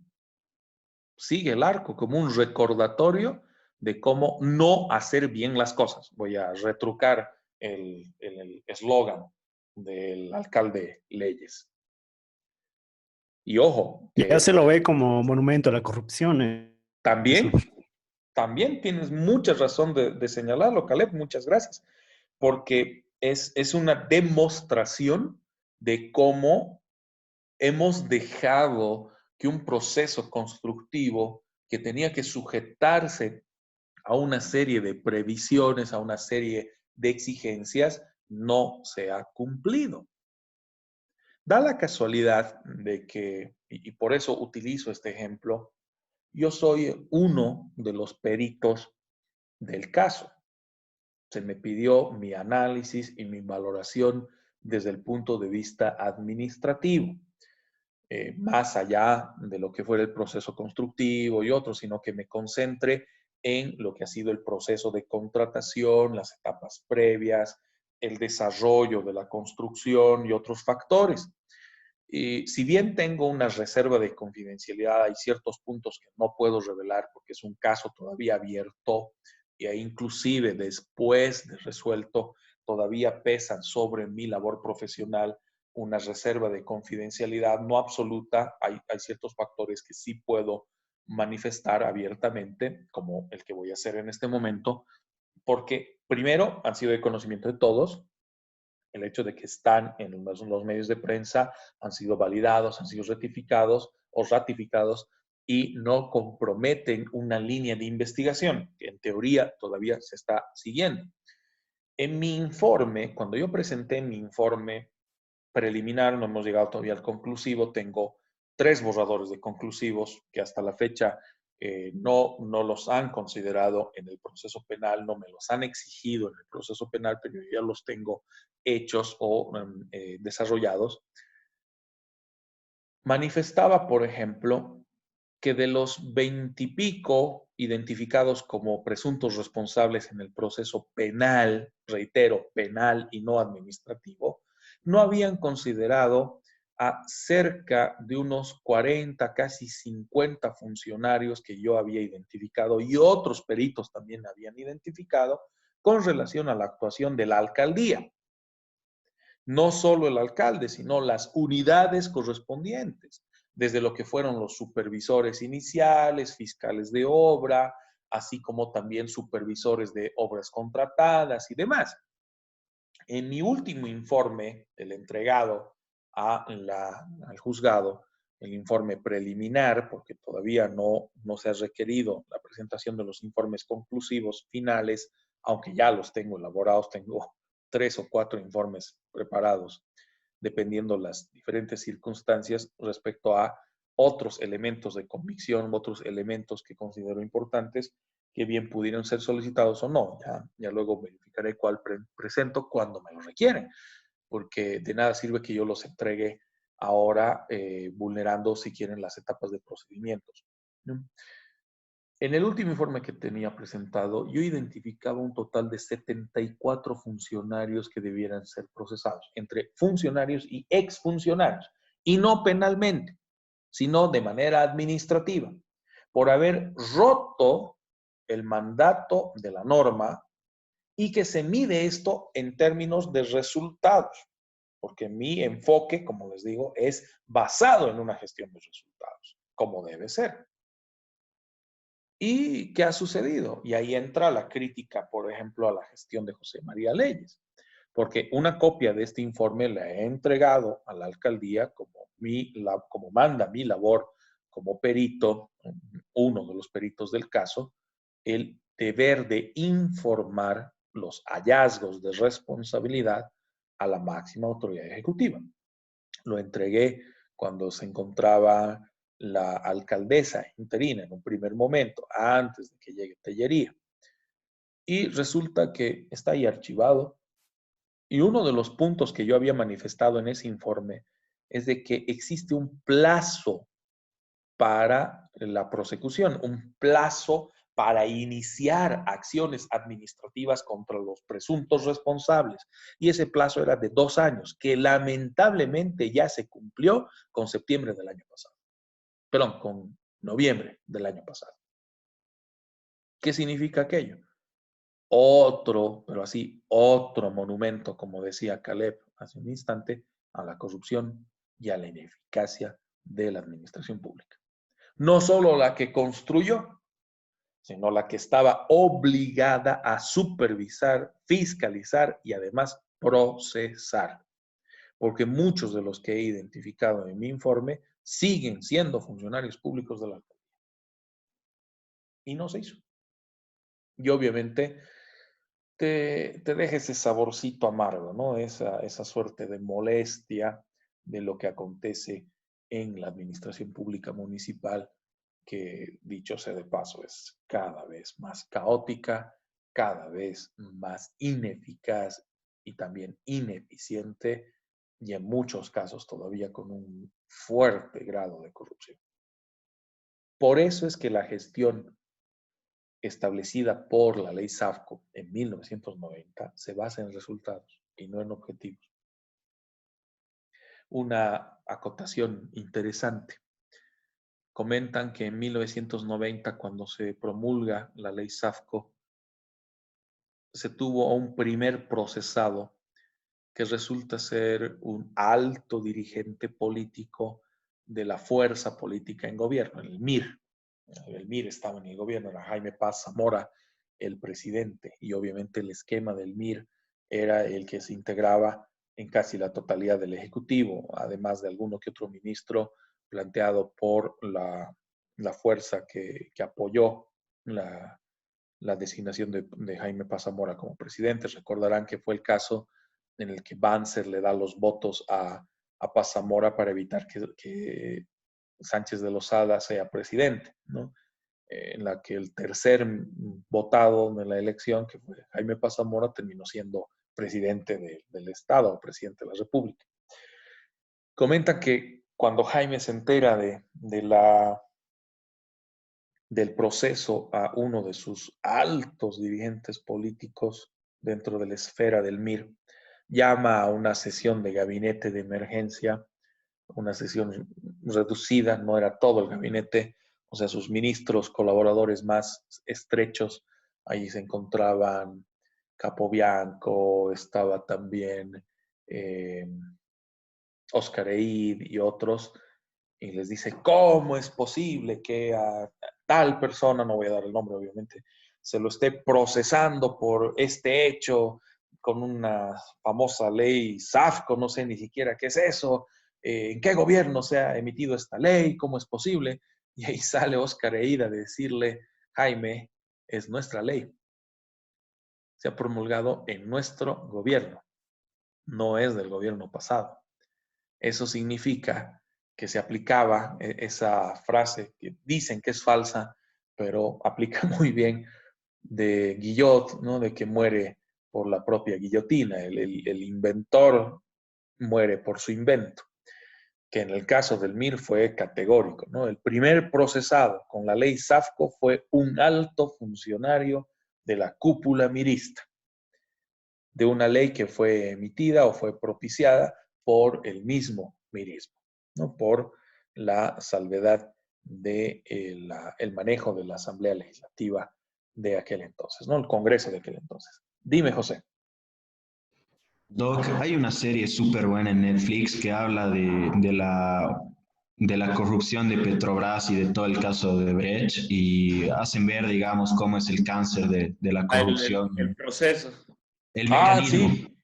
sigue el arco como un recordatorio de cómo no hacer bien las cosas. Voy a retrucar el eslogan del alcalde Leyes. Y ojo, Ya se lo ve como monumento a la corrupción. también tienes mucha razón de señalarlo, Caleb, muchas gracias, porque es una demostración de cómo hemos dejado que un proceso constructivo que tenía que sujetarse a una serie de previsiones, a una serie de exigencias, no se ha cumplido. Da la casualidad de que, y por eso utilizo este ejemplo, yo soy uno de los peritos del caso. Se me pidió mi análisis y mi valoración desde el punto de vista administrativo, más allá de lo que fuera el proceso constructivo y otro, sino que me concentre en lo que ha sido el proceso de contratación, las etapas previas, el desarrollo de la construcción y otros factores. Y si bien tengo una reserva de confidencialidad, hay ciertos puntos que no puedo revelar porque es un caso todavía abierto y inclusive después de resuelto todavía pesan sobre mi labor profesional una reserva de confidencialidad no absoluta. Hay ciertos factores que sí puedo manifestar abiertamente, como el que voy a hacer en este momento, porque primero han sido de conocimiento de todos. El hecho de que están en los medios de prensa han sido validados, han sido rectificados o ratificados y no comprometen una línea de investigación que en teoría todavía se está siguiendo. En mi informe, cuando yo presenté mi informe preliminar, no hemos llegado todavía al conclusivo, tengo 3 borradores de conclusivos que hasta la fecha no los han considerado en el proceso penal, no me los han exigido en el proceso penal, pero yo ya los tengo hechos o desarrollados. Manifestaba, por ejemplo, que de los 20 y pico identificados como presuntos responsables en el proceso penal, reitero, penal y no administrativo, no habían considerado a cerca de unos 40, casi 50 funcionarios que yo había identificado y otros peritos también habían identificado con relación a la actuación de la alcaldía. No solo el alcalde, sino las unidades correspondientes, desde lo que fueron los supervisores iniciales, fiscales de obra, así como también supervisores de obras contratadas y demás. En mi último informe, el entregado al juzgado, el informe preliminar, porque todavía no se ha requerido la presentación de los informes conclusivos finales, aunque ya los tengo elaborados, tengo 3 o 4 informes preparados, dependiendo las diferentes circunstancias respecto a otros elementos de convicción, otros elementos que considero importantes, que bien pudieron ser solicitados o no. Ya luego verificaré cuál presento cuando me lo requieren, porque de nada sirve que yo los entregue ahora vulnerando, si quieren, las etapas de procedimientos. En el último informe que tenía presentado, yo identificaba un total de 74 funcionarios que debieran ser procesados, entre funcionarios y exfuncionarios, y no penalmente, sino de manera administrativa, por haber roto el mandato de la norma y que se mide esto en términos de resultados, porque mi enfoque, como les digo, es basado en una gestión de resultados, como debe ser. ¿Y qué ha sucedido? Y ahí entra la crítica, por ejemplo, a la gestión de José María Leyes, porque una copia de este informe la he entregado a la alcaldía como manda mi labor como perito, uno de los peritos del caso, el deber de informar los hallazgos de responsabilidad a la máxima autoridad ejecutiva. Lo entregué cuando se encontraba la alcaldesa interina en un primer momento, antes de que llegue Tellería. Y resulta que está ahí archivado. Y uno de los puntos que yo había manifestado en ese informe es de que existe un plazo para la prosecución, un plazo para iniciar acciones administrativas contra los presuntos responsables. Y ese plazo era de 2 años, que lamentablemente ya se cumplió con septiembre del año pasado. Perdón, con noviembre del año pasado. ¿Qué significa aquello? Otro, pero así, otro monumento, como decía Caleb hace un instante, a la corrupción y a la ineficacia de la administración pública. No solo la que construyó, sino la que estaba obligada a supervisar, fiscalizar y además procesar. Porque muchos de los que he identificado en mi informe siguen siendo funcionarios públicos de la alcaldía. Y no se hizo. Y obviamente te deja ese saborcito amargo, ¿no? Esa suerte de molestia de lo que acontece en la administración pública municipal, que dicho sea de paso es cada vez más caótica, cada vez más ineficaz y también ineficiente y en muchos casos todavía con un fuerte grado de corrupción. Por eso es que la gestión establecida por la ley SAFCO en 1990 se basa en resultados y no en objetivos. Una acotación interesante. Comentan que en 1990, cuando se promulga la ley SAFCO, se tuvo un primer procesado que resulta ser un alto dirigente político de la fuerza política en gobierno, el MIR. El MIR estaba en el gobierno, era Jaime Paz Zamora el presidente, y obviamente el esquema del MIR era el que se integraba en casi la totalidad del Ejecutivo, además de alguno que otro ministro planteado por la fuerza que apoyó la designación de Jaime Paz Zamora como presidente. Recordarán que fue el caso en el que Banzer le da los votos a Paz Zamora para evitar que Sánchez de Lozada sea presidente, ¿no? En la que el tercer votado de la elección, que fue Jaime Paz Zamora, terminó siendo presidente del Estado o presidente de la República. Comenta que cuando Jaime se entera del proceso a uno de sus altos dirigentes políticos dentro de la esfera del MIR, llama a una sesión de gabinete de emergencia, una sesión reducida, no era todo el gabinete, o sea, sus ministros, colaboradores más estrechos, ahí se encontraban Capobianco, estaba también Oscar Eid y otros, y les dice, ¿cómo es posible que a tal persona, no voy a dar el nombre obviamente, se lo esté procesando por este hecho con una famosa ley SAFCO, no sé ni siquiera qué es eso, en qué gobierno se ha emitido esta ley, cómo es posible? Y ahí sale Oscar Eid a decirle, Jaime, es nuestra ley. Se ha promulgado en nuestro gobierno, no es del gobierno pasado. Eso significa que se aplicaba esa frase que dicen que es falsa, pero aplica muy bien, de Guillot, ¿no? De que muere por la propia guillotina. El inventor muere por su invento, que en el caso del MIR fue categórico, ¿no? El primer procesado con la ley SAFCO fue un alto funcionario de la cúpula mirista, de una ley que fue emitida o fue propiciada por el mismo mirismo, ¿no? Por la salvedad de el manejo de la Asamblea Legislativa de aquel entonces, ¿no? El Congreso de aquel entonces. Dime, José. Doc, hay una serie súper buena en Netflix que habla de la corrupción de Petrobras y de todo el caso de Brecht y hacen ver, digamos, cómo es el cáncer de la El corrupción, proceso. el Ah, mecanismo, sí,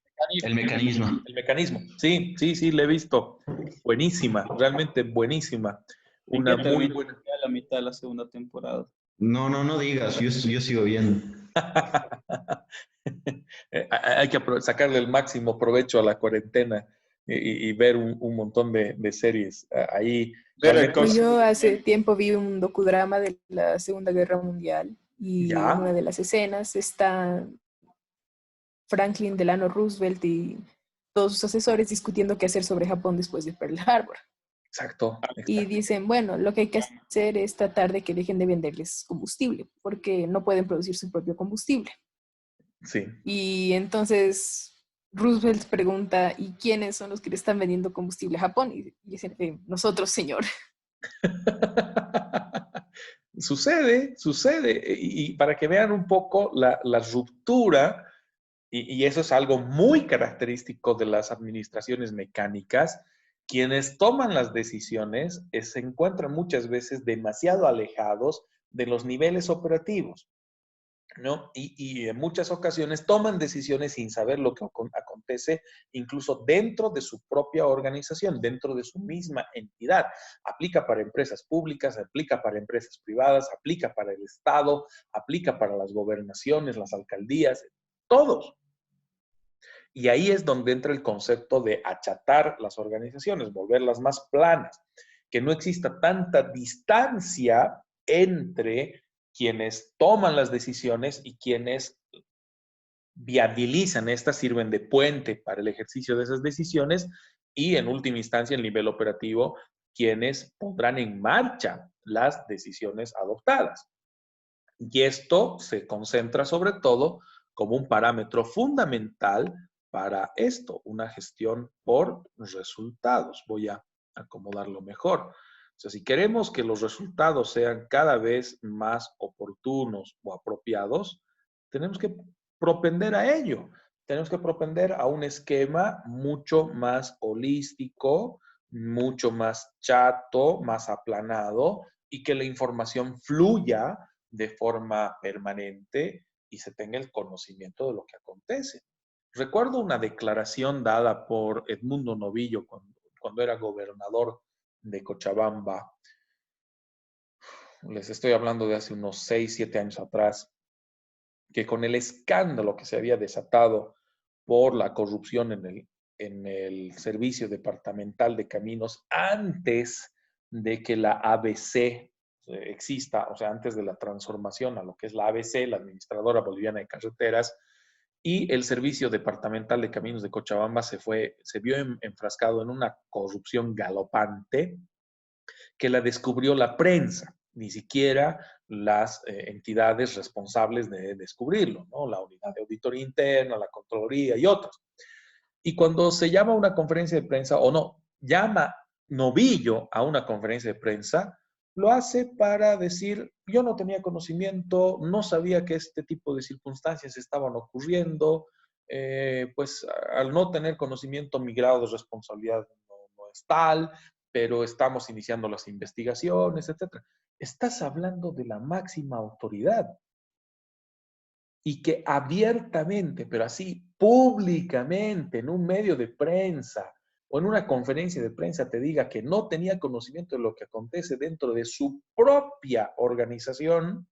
el mecanismo. el mecanismo. Sí, sí, sí, le he visto. Buenísima, realmente buenísima. ¿En Una qué muy terminó buena. la mitad de la segunda temporada? No, no, no digas, yo sigo viendo. Hay que sacarle el máximo provecho a la cuarentena y ver un montón de series. Ahí Better realmente Call es Saul. Yo hace tiempo vi un docudrama de la Segunda Guerra Mundial y en una ya, de las escenas está Franklin Delano Roosevelt y todos sus asesores discutiendo qué hacer sobre Japón después de Pearl Harbor. exacto, Y exacto. dicen, bueno, lo que hay que hacer es tratar de que dejen de venderles combustible, porque no pueden producir su propio combustible. Sí. Y entonces Roosevelt pregunta, ¿y quiénes son los que le están vendiendo combustible a Japón? Y dicen, nosotros, señor. Sucede, sucede. Y para que vean un poco la ruptura, y eso es algo muy característico de las administraciones mecánicas, quienes toman las decisiones se encuentran muchas veces demasiado alejados de los niveles operativos, ¿no? Y en muchas ocasiones toman decisiones sin saber lo que acontece incluso dentro de su propia organización, dentro de su misma entidad. Aplica para empresas públicas, aplica para empresas privadas, aplica para el Estado, aplica para las gobernaciones, las alcaldías, todos. Y ahí es donde entra el concepto de achatar las organizaciones, volverlas más planas, que no exista tanta distancia entre quienes toman las decisiones y quienes viabilizan estas, sirven de puente para el ejercicio de esas decisiones y en última instancia, el nivel operativo, quienes pondrán en marcha las decisiones adoptadas. Y esto se concentra sobre todo como un parámetro fundamental para esto, una gestión por resultados. Voy a acomodarlo mejor. O sea, si queremos que los resultados sean cada vez más oportunos o apropiados, tenemos que propender a ello. Tenemos que propender a un esquema mucho más holístico, mucho más chato, más aplanado y que la información fluya de forma permanente y se tenga el conocimiento de lo que acontece. Recuerdo una declaración dada por Edmundo Novillo cuando era gobernador de Cochabamba. Les estoy hablando de hace unos 6, 7 años atrás, que con el escándalo que se había desatado por la corrupción en el Servicio Departamental de Caminos antes de que la ABC exista, o sea, antes de la transformación a lo que es la ABC, la Administradora Boliviana de Carreteras, y el Servicio Departamental de Caminos de Cochabamba se vio enfrascado en una corrupción galopante que la descubrió la prensa, ni siquiera las entidades responsables de descubrirlo, ¿no? La Unidad de Auditoría Interna, la Contraloría y otros. Y cuando se llama a una conferencia de prensa, o no, llama Novillo a una conferencia de prensa, lo hace para decir, yo no tenía conocimiento, no sabía que este tipo de circunstancias estaban ocurriendo, pues al no tener conocimiento mi grado de responsabilidad no es tal, pero estamos iniciando las investigaciones, etc. Estás hablando de la máxima autoridad y que abiertamente, pero así públicamente, en un medio de prensa o en una conferencia de prensa te diga que no tenía conocimiento de lo que acontece dentro de su propia organización,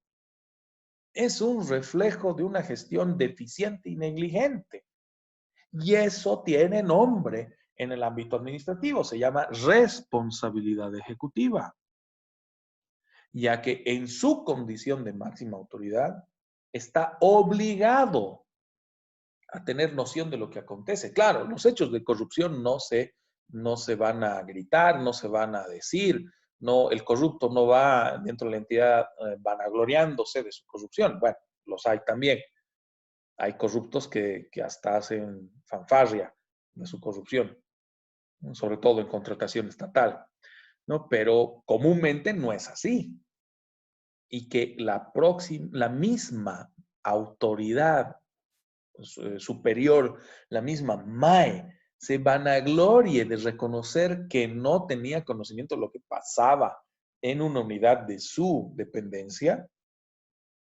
es un reflejo de una gestión deficiente y negligente. Y eso tiene nombre en el ámbito administrativo, se llama responsabilidad ejecutiva, ya que en su condición de máxima autoridad está obligado a tener noción de lo que acontece. Claro, los hechos de corrupción no se van a gritar, no se van a decir, no, el corrupto no va dentro de la entidad vanagloriándose de su corrupción. Bueno, los hay también. Hay corruptos que hasta hacen fanfarria de su corrupción, ¿no? Sobre todo en contratación estatal, ¿no? Pero comúnmente no es así. y que la misma autoridad superior, la misma MAE, se vanaglorie de reconocer que no tenía conocimiento de lo que pasaba en una unidad de su dependencia,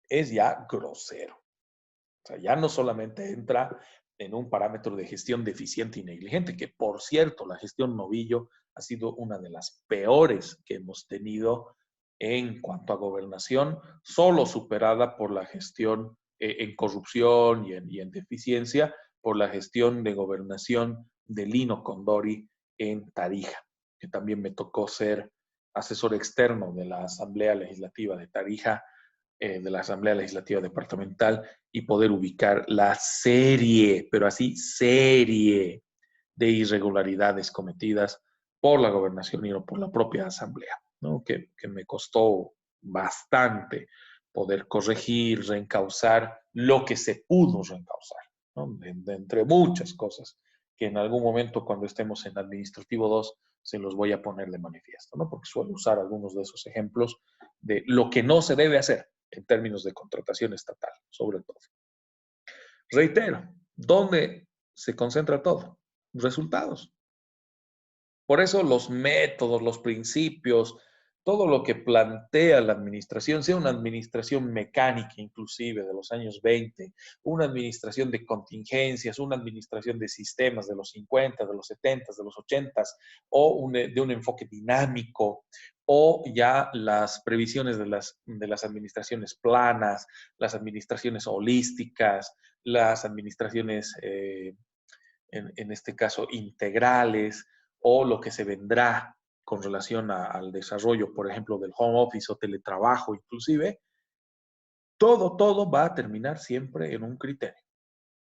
es ya grosero. O sea, ya no solamente entra en un parámetro de gestión deficiente y negligente, que por cierto, la gestión Novillo ha sido una de las peores que hemos tenido en cuanto a gobernación, solo superada por la gestión en corrupción y en deficiencia, por la gestión de gobernación de Lino Condori en Tarija, que también me tocó ser asesor externo de la Asamblea Legislativa de Tarija, de la Asamblea Legislativa Departamental, y poder ubicar la serie, pero así serie, de irregularidades cometidas por la gobernación y no por la propia Asamblea, ¿no? Que me costó bastante poder corregir, reencauzar lo que se pudo reencauzar, ¿no? De entre muchas cosas que en algún momento cuando estemos en Administrativo 2 se los voy a poner de manifiesto, ¿no? Porque suelo usar algunos de esos ejemplos de lo que no se debe hacer en términos de contratación estatal, sobre todo. Reitero, ¿dónde se concentra todo? Resultados. Por eso los métodos, los principios, todo lo que plantea la administración, sea una administración mecánica inclusive de los años 20, una administración de contingencias, una administración de sistemas de los 50, de los 70, de los 80, o de un enfoque dinámico, o ya las previsiones de las administraciones planas, las administraciones holísticas, las administraciones, en este caso, integrales, o lo que se vendrá con relación al desarrollo, por ejemplo, del home office o teletrabajo inclusive, todo va a terminar siempre en un criterio.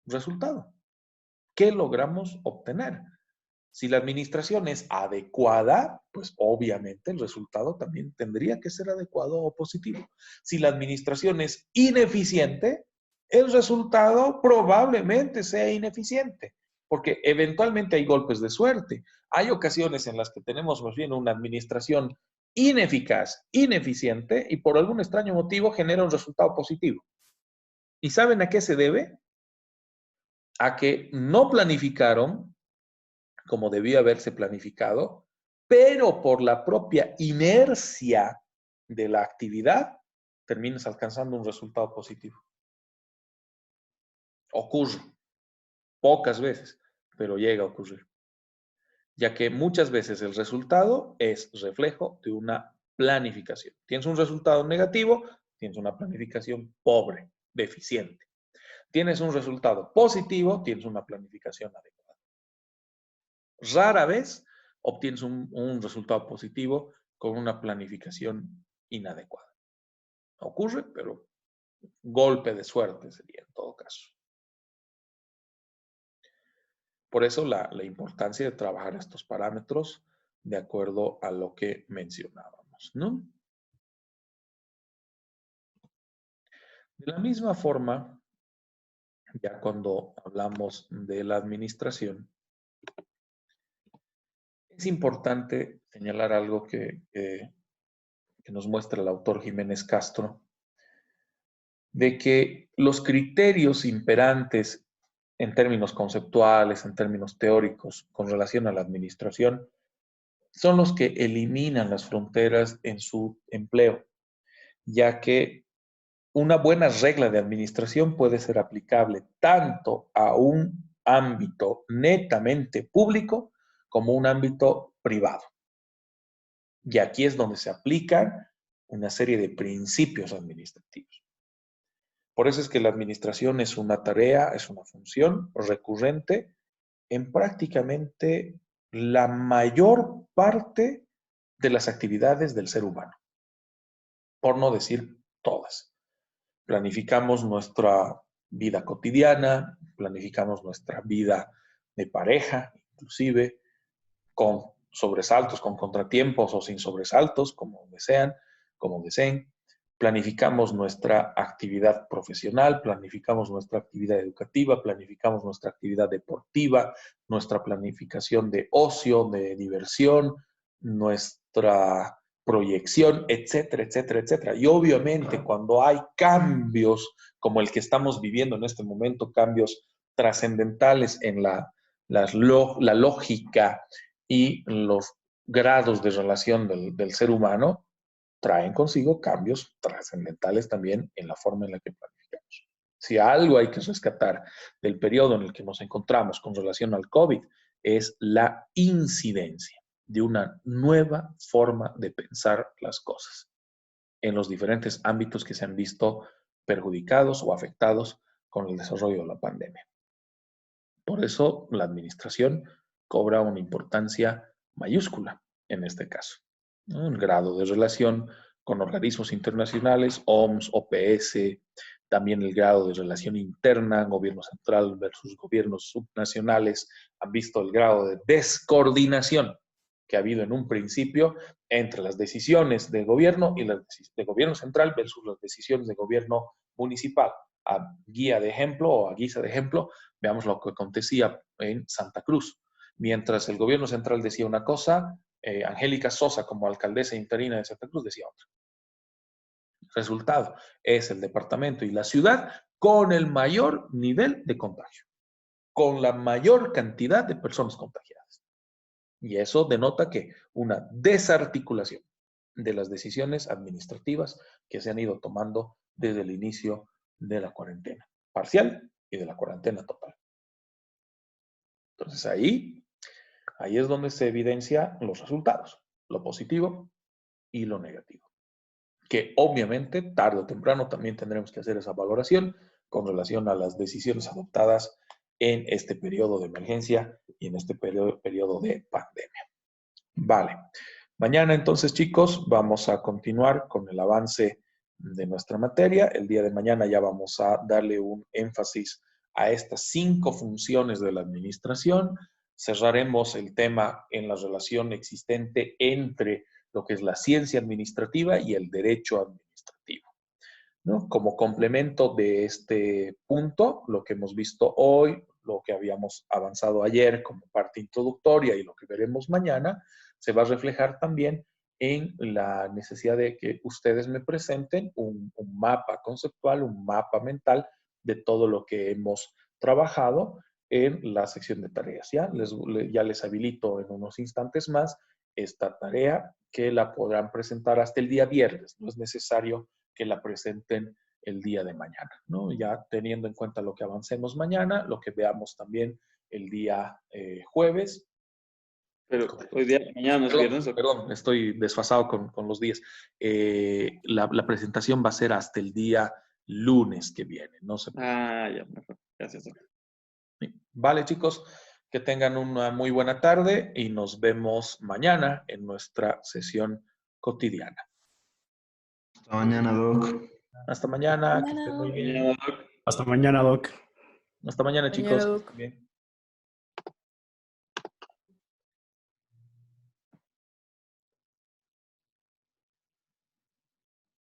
Resultado. ¿Qué logramos obtener? Si la administración es adecuada, pues obviamente el resultado también tendría que ser adecuado o positivo. Si la administración es ineficiente, el resultado probablemente sea ineficiente, porque eventualmente hay golpes de suerte. Hay ocasiones en las que tenemos más bien una administración ineficaz, ineficiente, y por algún extraño motivo genera un resultado positivo. ¿Y saben a qué se debe? A que no planificaron como debía haberse planificado, pero por la propia inercia de la actividad, terminas alcanzando un resultado positivo. Ocurre, pocas veces, pero llega a ocurrir. Ya que muchas veces el resultado es reflejo de una planificación. Tienes un resultado negativo, tienes una planificación pobre, deficiente. Tienes un resultado positivo, tienes una planificación adecuada. Rara vez obtienes un resultado positivo con una planificación inadecuada. Ocurre, pero golpe de suerte sería en todo caso. Por eso la importancia de trabajar estos parámetros de acuerdo a lo que mencionábamos, ¿no? De la misma forma, ya cuando hablamos de la administración, es importante señalar algo que nos muestra el autor Jiménez Castro, de que los criterios imperantes en términos conceptuales, en términos teóricos, con relación a la administración, son los que eliminan las fronteras en su empleo, ya que una buena regla de administración puede ser aplicable tanto a un ámbito netamente público como un ámbito privado. Y aquí es donde se aplican una serie de principios administrativos. Por eso es que la administración es una tarea, es una función recurrente en prácticamente la mayor parte de las actividades del ser humano, por no decir todas. Planificamos nuestra vida cotidiana, planificamos nuestra vida de pareja, inclusive con sobresaltos, con contratiempos o sin sobresaltos, como deseen. Planificamos nuestra actividad profesional, planificamos nuestra actividad educativa, planificamos nuestra actividad deportiva, nuestra planificación de ocio, de diversión, nuestra proyección, etcétera, etcétera, etcétera. Y obviamente cuando hay cambios como el que estamos viviendo en este momento, cambios trascendentales en la lógica y los grados de relación del ser humano, traen consigo cambios trascendentales también en la forma en la que planificamos. Si algo hay que rescatar del periodo en el que nos encontramos con relación al COVID, es la incidencia de una nueva forma de pensar las cosas en los diferentes ámbitos que se han visto perjudicados o afectados con el desarrollo de la pandemia. Por eso la administración cobra una importancia mayúscula en este caso, ¿no? El grado de relación con organismos internacionales, OMS, OPS, también el grado de relación interna, gobierno central versus gobiernos subnacionales, han visto el grado de descoordinación que ha habido en un principio entre las decisiones del gobierno y las de gobierno central versus las decisiones de gobierno municipal. A guía de ejemplo o a guisa de ejemplo, veamos lo que acontecía en Santa Cruz. Mientras el gobierno central decía una cosa, Angélica Sosa, como alcaldesa interina de Santa Cruz, decía otra. El resultado es el departamento y la ciudad con el mayor nivel de contagio, con la mayor cantidad de personas contagiadas. Y eso denota que una desarticulación de las decisiones administrativas que se han ido tomando desde el inicio de la cuarentena parcial y de la cuarentena total. Entonces ahí es donde se evidencian los resultados, lo positivo y lo negativo. Que obviamente tarde o temprano también tendremos que hacer esa valoración con relación a las decisiones adoptadas en este periodo de emergencia y en este periodo de pandemia. Vale. Mañana entonces, chicos, vamos a continuar con el avance de nuestra materia. El día de mañana ya vamos a darle un énfasis a estas 5 funciones de la administración. Cerraremos el tema en la relación existente entre lo que es la ciencia administrativa y el derecho administrativo, ¿no? Como complemento de este punto, lo que hemos visto hoy, lo que habíamos avanzado ayer como parte introductoria y lo que veremos mañana, se va a reflejar también en la necesidad de que ustedes me presenten un mapa conceptual, un mapa mental de todo lo que hemos trabajado en la sección de tareas. Ya les habilito en unos instantes más esta tarea que la podrán presentar hasta el día viernes. No es necesario que la presenten el día de mañana, ¿no? Ya teniendo en cuenta lo que avancemos mañana, lo que veamos también el día jueves. Pero hoy día, mañana no es viernes. Perdón, estoy desfasado con los días. La presentación va a ser hasta el día lunes que viene. No se preocupen. Ya, mejor. Gracias. Vale, chicos, que tengan una muy buena tarde y nos vemos mañana en nuestra sesión cotidiana. Hasta mañana, Doc. Hasta mañana, que estén muy bien. Hasta mañana, Doc. Hasta mañana, chicos. Doc. Bien.